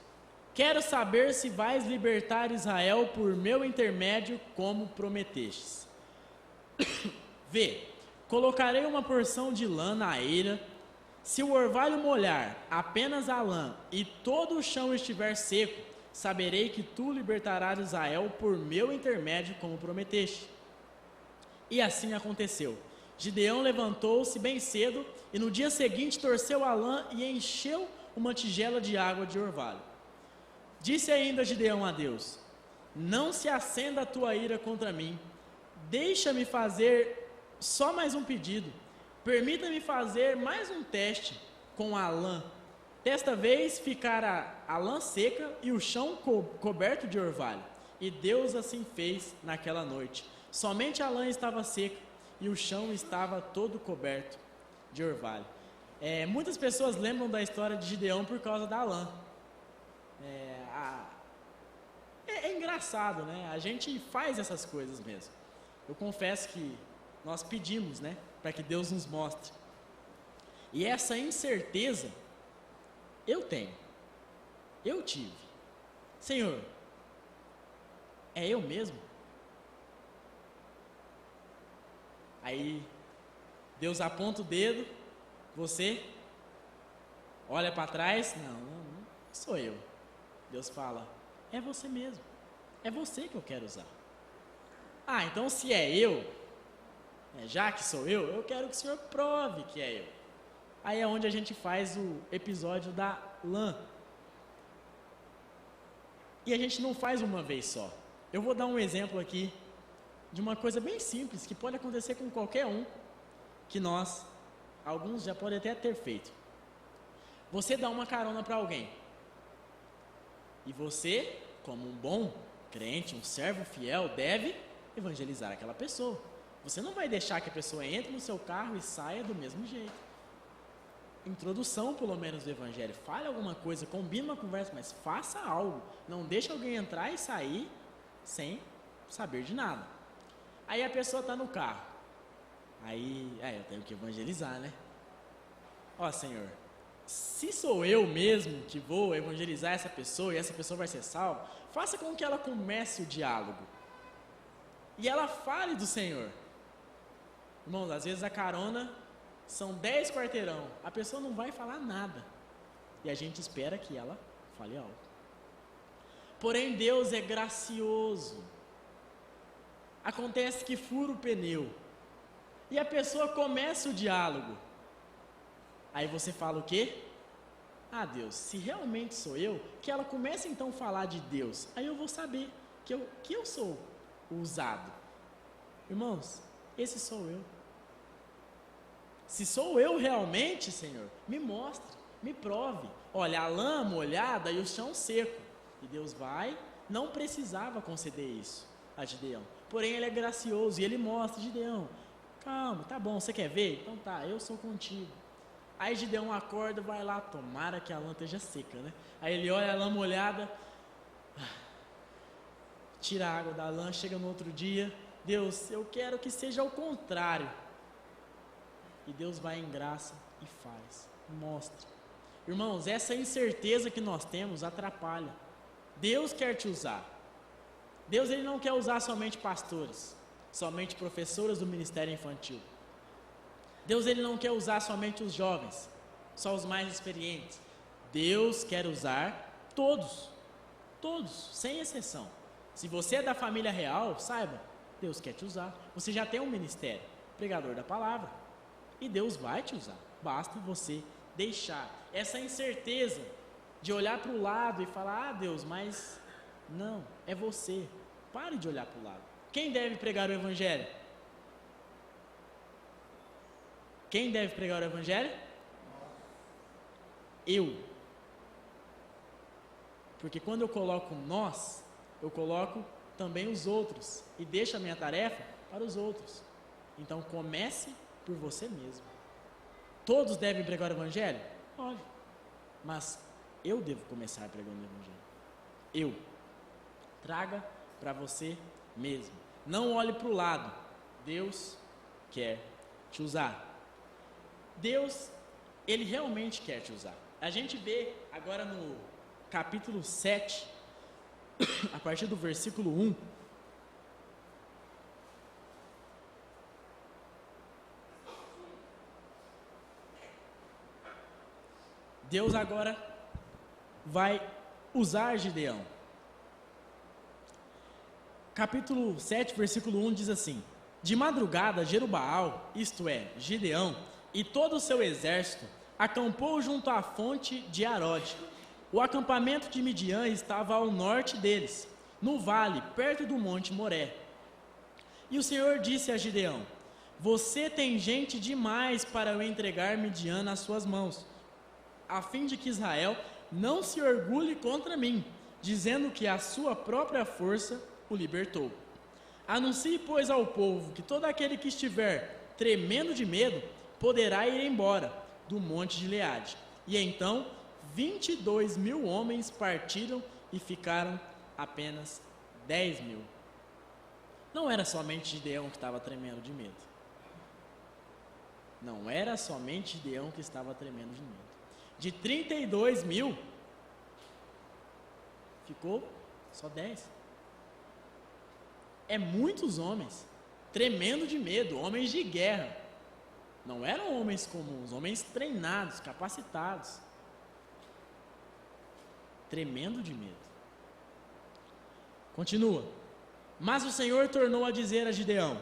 C: Quero saber se vais libertar Israel por meu intermédio, como prometestes. Vê, colocarei uma porção de lã na eira. Se o orvalho molhar apenas a lã e todo o chão estiver seco, saberei que tu libertarás Israel por meu intermédio, como prometeste. E assim aconteceu. Gideão levantou-se bem cedo e no dia seguinte torceu a lã e encheu uma tigela de água de orvalho. Disse ainda Gideão a Deus: Não se acenda a tua ira contra mim. Deixa-me fazer só mais um pedido. Permita-me fazer mais um teste com a lã. Desta vez ficará a lã seca e o chão coberto de orvalho. E Deus assim fez naquela noite. Somente a lã estava seca e o chão estava todo coberto de orvalho. Muitas pessoas lembram da história de Gideão por causa da lã. É engraçado, né? A gente faz essas coisas mesmo. Eu confesso que nós pedimos, né, para que Deus nos mostre. E essa incerteza eu tenho, eu tive. Senhor, é eu mesmo? Aí Deus aponta o dedo, você olha para trás, não sou eu. Deus fala, é você mesmo, é você que eu quero usar. Então se é eu, já que sou eu quero que o Senhor prove que é eu. Aí é onde a gente faz o episódio da lã. E a gente não faz uma vez só. Eu vou dar um exemplo aqui de uma coisa bem simples que pode acontecer com qualquer um, que alguns já podem até ter feito. Você dá uma carona para alguém. E você, como um bom crente, um servo fiel, deve evangelizar aquela pessoa. Você não vai deixar que a pessoa entre no seu carro e saia do mesmo jeito. Introdução, pelo menos, do evangelho. Fale alguma coisa, combine uma conversa, mas faça algo. Não deixe alguém entrar e sair sem saber de nada. Aí a pessoa está no carro. Aí eu tenho que evangelizar, né? Ó, Senhor, se sou eu mesmo que vou evangelizar essa pessoa e essa pessoa vai ser salva, faça com que ela comece o diálogo. E ela fale do Senhor. Irmãos, às vezes a carona são 10 quarteirão, a pessoa não vai falar nada. E a gente espera que ela fale algo. Porém, Deus é gracioso. Acontece que fura o pneu. E a pessoa começa o diálogo. Aí você fala o quê? Ah, Deus, se realmente sou eu, que ela comece então a falar de Deus. Aí eu vou saber que eu sou o usado. Irmãos, esse sou eu. Se sou eu realmente, Senhor, me mostre, me prove. Olha, a lã molhada e o chão seco. E Deus não precisava conceder isso a Gideão. Porém, ele é gracioso e ele mostra, Gideão, calma, tá bom, você quer ver? Então tá, eu sou contigo. Aí Gideão acorda, vai lá, tomara que a lã esteja seca, né? Aí ele olha a lã molhada, tira a água da lã, chega no outro dia, Deus, eu quero que seja ao contrário. E Deus vai em graça e faz, mostra. Irmãos, essa incerteza que nós temos atrapalha. Deus quer te usar. Deus ele não quer usar somente pastores, somente professoras do ministério infantil. Deus ele não quer usar somente os jovens, só os mais experientes. Deus quer usar todos, sem exceção. Se você é da família real, saiba, Deus quer te usar. Você já tem um ministério, pregador da palavra, e Deus vai te usar. Basta você deixar essa incerteza de olhar para o lado e falar, ah Deus, mas não, é você. Pare de olhar para o lado. Quem deve pregar o evangelho? Quem deve pregar o evangelho? Eu. Porque quando eu coloco nós, eu coloco também os outros e deixo a minha tarefa para os outros. Então comece por você mesmo. Todos devem pregar o evangelho? Pode. Mas eu devo começar pregando o evangelho. Eu. Traga para você mesmo. Não olhe para o lado. Deus quer te usar. Deus, ele realmente quer te usar. A gente vê agora no capítulo 7, a partir do versículo 1. Deus agora vai usar Gideão. Capítulo 7, versículo 1 diz assim: de madrugada, Jerubaal, isto é, Gideão, e todo o seu exército, acampou junto à fonte de Arode. O acampamento de Midian estava ao norte deles, no vale, perto do monte Moré. E o Senhor disse a Gideão: você tem gente demais para eu entregar Midian nas suas mãos, a fim de que Israel não se orgulhe contra mim, dizendo que a sua própria força o libertou. Anuncie, pois, ao povo que todo aquele que estiver tremendo de medo poderá ir embora do monte de Gileade. E então 22.000 homens partiram e ficaram apenas 10.000. Não era somente Gideão que estava tremendo de medo. Não era somente Gideão que estava tremendo de medo. De 32.000, ficou só 10. É muitos homens, tremendo de medo, homens de guerra. Não eram homens comuns, homens treinados, capacitados. Tremendo de medo. Continua. Mas o Senhor tornou a dizer a Gideão: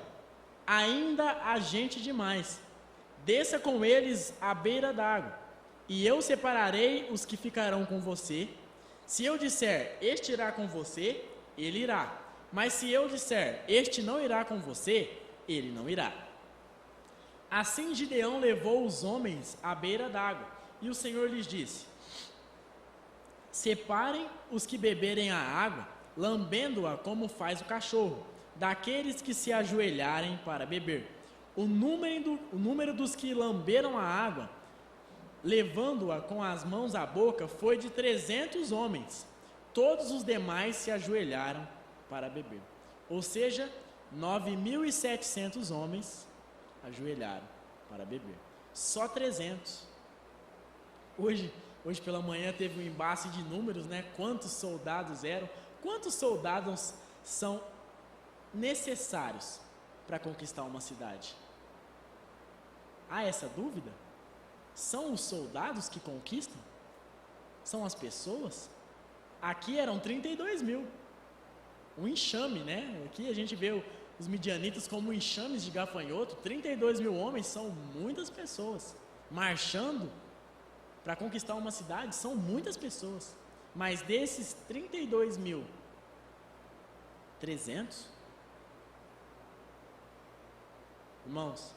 C: ainda há gente demais. Desça com eles à beira d'água, e eu separarei os que ficarão com você. Se eu disser, este irá com você, ele irá. Mas se eu disser, este não irá com você, ele não irá. Assim Gideão levou os homens à beira d'água, e o Senhor lhes disse: separem os que beberem a água, lambendo-a como faz o cachorro, daqueles que se ajoelharem para beber. O número dos que lamberam a água, levando-a com as mãos à boca, foi de 300 homens. Todos os demais se ajoelharam para beber. Ou seja, 9.700 homens ajoelharam para beber. Só 300. Hoje pela manhã teve um embate de números, né? Quantos soldados eram? Quantos soldados são necessários para conquistar uma cidade? Há essa dúvida? São os soldados que conquistam? São as pessoas? Aqui eram 32 mil. Um enxame, né? Aqui a gente vê os midianitas como enxames de gafanhoto. 32 mil homens são muitas pessoas. Marchando para conquistar uma cidade são muitas pessoas. Mas desses 32 mil, 300? Irmãos,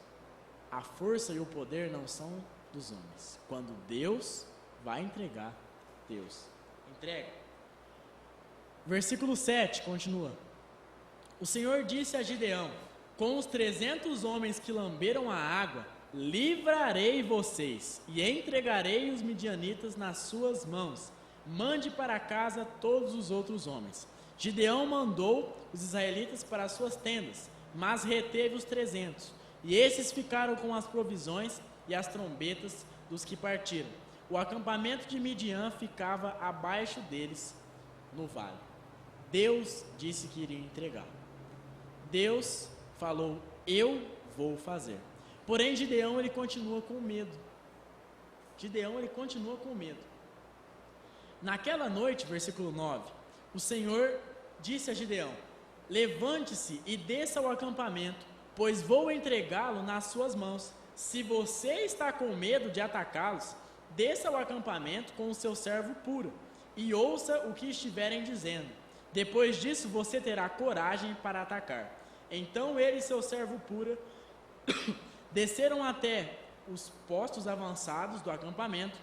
C: a força e o poder não são dos homens. Quando Deus vai entregar, Deus entrega. Versículo 7 continua. O Senhor disse a Gideão: com os 300 homens que lamberam a água, livrarei vocês e entregarei os midianitas nas suas mãos. Mande para casa todos os outros homens. Gideão mandou os israelitas para as suas tendas, mas reteve os 300. E esses ficaram com as provisões e as trombetas dos que partiram. O acampamento de Midian ficava abaixo deles no vale. Deus disse que iria entregar. Deus falou: eu vou fazer. Porém, Gideão, ele continua com medo. Naquela noite, versículo 9, o Senhor disse a Gideão: levante-se e desça ao acampamento, pois vou entregá-lo nas suas mãos. Se você está com medo de atacá-los, desça ao acampamento com o seu servo Pura e ouça o que estiverem dizendo. Depois disso, você terá coragem para atacar. Então ele e seu servo Pura desceram até os postos avançados do acampamento.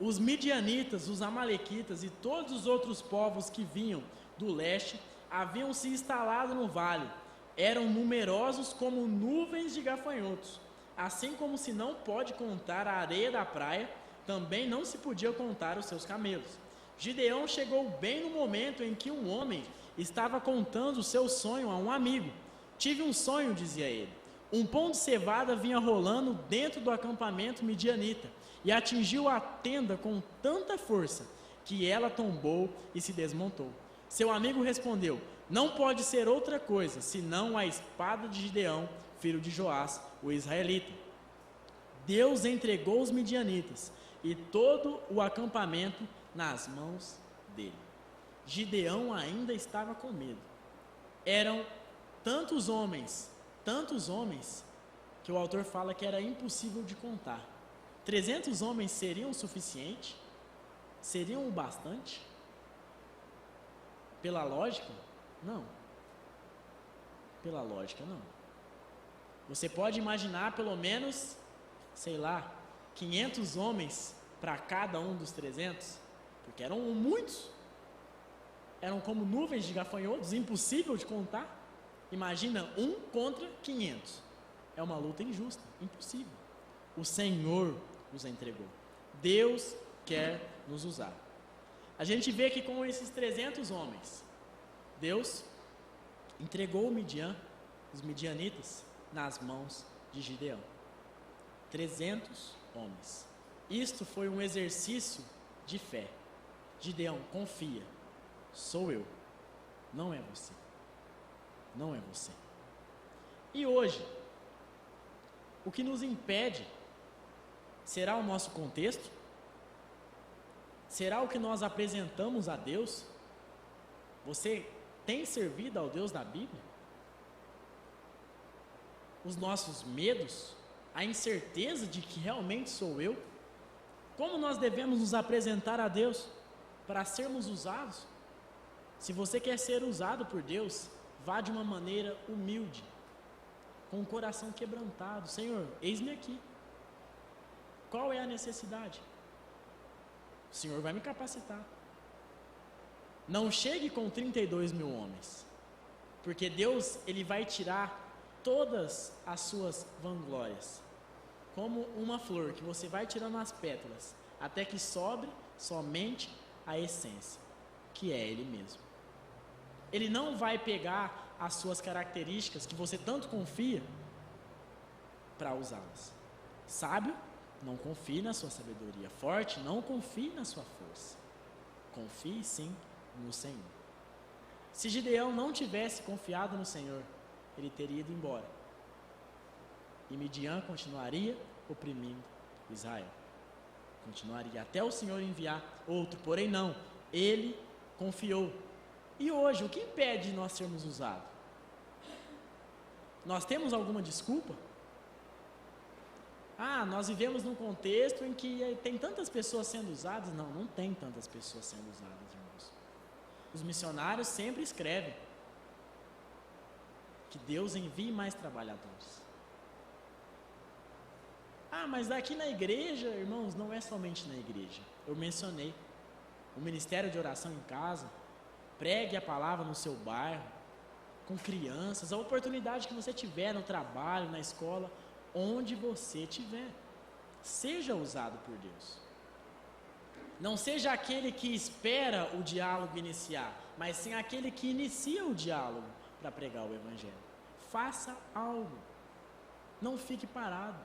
C: Os midianitas, os amalequitas e todos os outros povos que vinham do leste haviam se instalado no vale. Eram numerosos como nuvens de gafanhotos. Assim como se não pode contar a areia da praia, também não se podia contar os seus camelos. Gideão chegou bem no momento em que um homem estava contando o seu sonho a um amigo. Tive um sonho, dizia ele. Um pão de cevada vinha rolando dentro do acampamento midianita e atingiu a tenda com tanta força que ela tombou e se desmontou. Seu amigo respondeu: não pode ser outra coisa senão a espada de Gideão, filho de Joás, o israelita. Deus entregou os midianitas e todo o acampamento nas mãos dele. Gideão ainda estava com medo. Eram tantos homens, que o autor fala que era impossível de contar. 300 homens seriam o suficiente? Seriam o bastante? Pela lógica? Não. Pela lógica, não. Você pode imaginar pelo menos, 500 homens para cada um dos 300? Porque eram muitos. Eram como nuvens de gafanhotos, impossível de contar. Imagina 1 contra 500. É uma luta injusta, impossível. O Senhor os entregou. Deus quer nos usar. A gente vê que com esses 300 homens, Deus entregou os midianitas, nas mãos de Gideão. 300 homens. Isto foi um exercício de fé. Gideão, confia. Sou eu. Não é você. Não é você. E hoje, o que nos impede será o nosso contexto? Será o que nós apresentamos a Deus? Você tem servido ao Deus da Bíblia? Os nossos medos? A incerteza de que realmente sou eu? Como nós devemos nos apresentar a Deus para sermos usados? Se você quer ser usado por Deus, vá de uma maneira humilde, com o coração quebrantado. Senhor, eis-me aqui. Qual é a necessidade? O Senhor vai me capacitar. Não chegue com 32 mil homens, porque Deus, Ele vai tirar todas as suas vanglórias, como uma flor que você vai tirando as pétalas, até que sobre somente a essência, que é Ele mesmo. Ele não vai pegar as suas características que você tanto confia para usá-las. Sábio, não confie na sua sabedoria. Forte, não confie na sua força. Confie sim no Senhor. Se Gideão não tivesse confiado no Senhor, ele teria ido embora. E Midian continuaria oprimindo Israel. Continuaria até o Senhor enviar outro. Porém não, ele confiou. E hoje, o que impede de nós sermos usados? Nós temos alguma desculpa? Nós vivemos num contexto em que tem tantas pessoas sendo usadas. Não, não tem tantas pessoas sendo usadas, irmãos. Os missionários sempre escrevem que Deus envie mais trabalhadores. Mas aqui na igreja, irmãos, não é somente na igreja. Eu mencionei o ministério de oração em casa. Pregue a palavra no seu bairro, com crianças, a oportunidade que você tiver no trabalho, na escola, onde você estiver. Seja usado por Deus. Não seja aquele que espera o diálogo iniciar, mas sim aquele que inicia o diálogo para pregar o Evangelho. Faça algo. Não fique parado.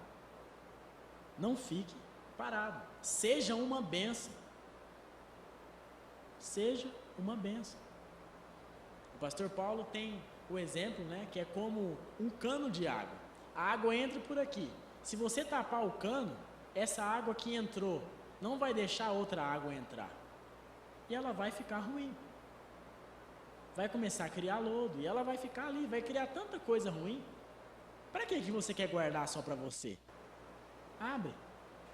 C: Não fique parado. Seja uma bênção. Seja uma bênção. O pastor Paulo tem o exemplo, que é como um cano de água. A água entra por aqui. Se você tapar o cano, essa água que entrou não vai deixar outra água entrar. E ela vai ficar ruim. Vai começar a criar lodo. E ela vai ficar ali, vai criar tanta coisa ruim. Para que você quer guardar só para você? Abre.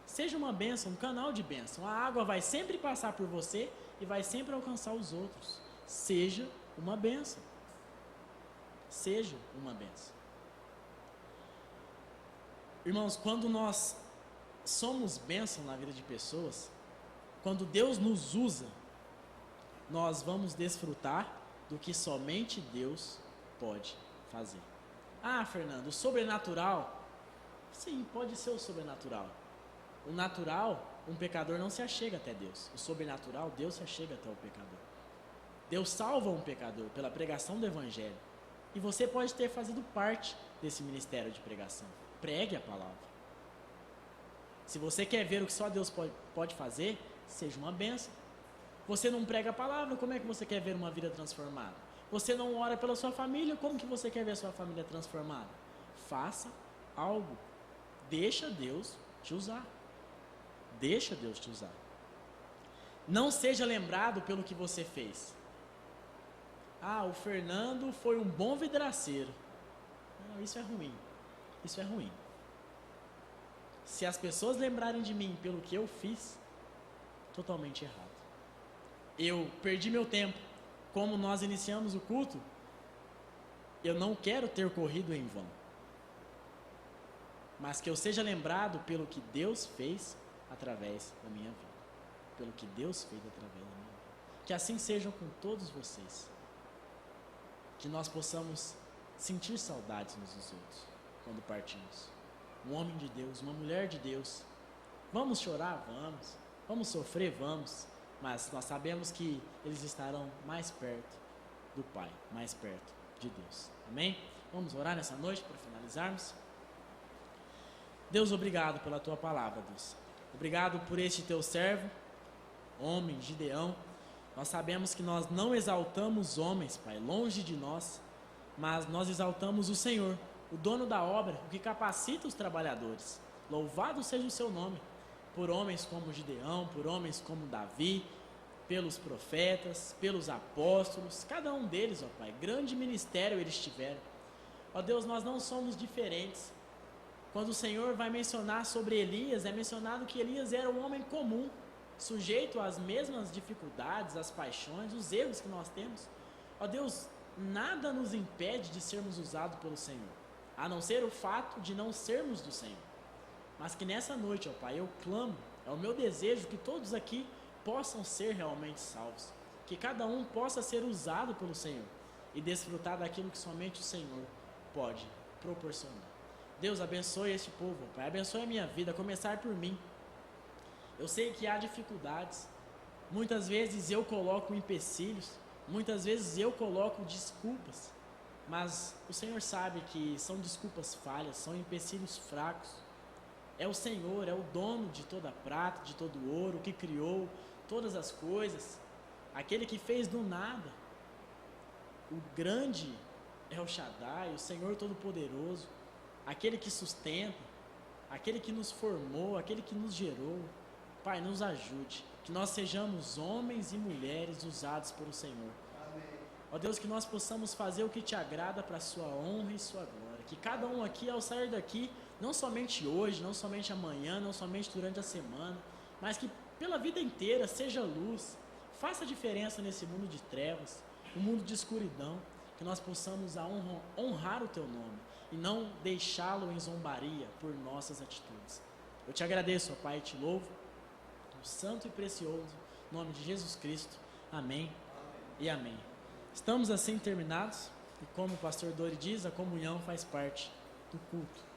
C: Seja uma bênção, um canal de bênção. A água vai sempre passar por você e vai sempre alcançar os outros. Seja uma bênção. Seja uma bênção. Irmãos, quando nós somos bênção na vida de pessoas, quando Deus nos usa, nós vamos desfrutar do que somente Deus pode fazer. Fernando, o sobrenatural? Sim, pode ser o sobrenatural. O natural, um pecador não se achega até Deus. O sobrenatural, Deus se achega até o pecador. Deus salva um pecador pela pregação do Evangelho. E você pode ter fazido parte desse ministério de pregação. Pregue a palavra. Se você quer ver o que só Deus pode fazer, seja uma bênção. Você não prega a palavra, como é que você quer ver uma vida transformada? Você não ora pela sua família, como que você quer ver a sua família transformada? Faça algo. Deixa Deus te usar. Deixa Deus te usar. Não seja lembrado pelo que você fez. O Fernando foi um bom vidraceiro. Não, isso é ruim. Isso é ruim. Se as pessoas lembrarem de mim pelo que eu fiz, totalmente errado. Eu perdi meu tempo. Como nós iniciamos o culto, eu não quero ter corrido em vão. Mas que eu seja lembrado pelo que Deus fez através da minha vida. Pelo que Deus fez através da minha vida. Que assim sejam com todos vocês. Que nós possamos sentir saudades uns dos outros quando partimos. Um homem de Deus, uma mulher de Deus. Vamos chorar? Vamos. Vamos sofrer? Vamos. Mas nós sabemos que eles estarão mais perto do Pai, mais perto de Deus. Amém? Vamos orar nessa noite para finalizarmos? Deus, obrigado pela Tua palavra, Deus. Obrigado por este Teu servo, homem, Gideão. Nós sabemos que nós não exaltamos homens, Pai, longe de nós, mas nós exaltamos o Senhor, o dono da obra, o que capacita os trabalhadores. Louvado seja o Seu nome, por homens como Gideão, por homens como Davi, pelos profetas, pelos apóstolos, cada um deles, ó Pai, grande ministério eles tiveram. Ó Deus, nós não somos diferentes. Quando o Senhor vai mencionar sobre Elias, é mencionado que Elias era um homem comum, sujeito às mesmas dificuldades, às paixões, os erros que nós temos. Ó Deus, nada nos impede de sermos usados pelo Senhor, a não ser o fato de não sermos do Senhor. Mas que nessa noite, ó Pai, eu clamo, é o meu desejo que todos aqui possam ser realmente salvos, que cada um possa ser usado pelo Senhor e desfrutar daquilo que somente o Senhor pode proporcionar. Deus, abençoe este povo, ó Pai, abençoe a minha vida, a começar por mim. Eu sei que há dificuldades, muitas vezes eu coloco empecilhos, Muitas vezes eu coloco desculpas, mas o Senhor sabe que são desculpas falhas, são empecilhos fracos. É o Senhor, é o dono de toda a prata, de todo o ouro, que criou todas as coisas, aquele que fez do nada. O grande El Shaddai, o Senhor Todo-Poderoso, aquele que sustenta, aquele que nos formou, aquele que nos gerou. Pai, nos ajude, que nós sejamos homens e mulheres usados pelo Senhor. Ó Deus, que nós possamos fazer o que te agrada para a sua honra e sua glória. Que cada um aqui, ao sair daqui, não somente hoje, não somente amanhã, não somente durante a semana, mas que pela vida inteira seja luz, faça diferença nesse mundo de trevas, um mundo de escuridão, que nós possamos honrar o teu nome e não deixá-lo em zombaria por nossas atitudes. Eu te agradeço, ó Pai, e te louvo, no santo e precioso nome de Jesus Cristo. Amém e amém. Estamos assim terminados, e como o pastor Dori diz, a comunhão faz parte do culto.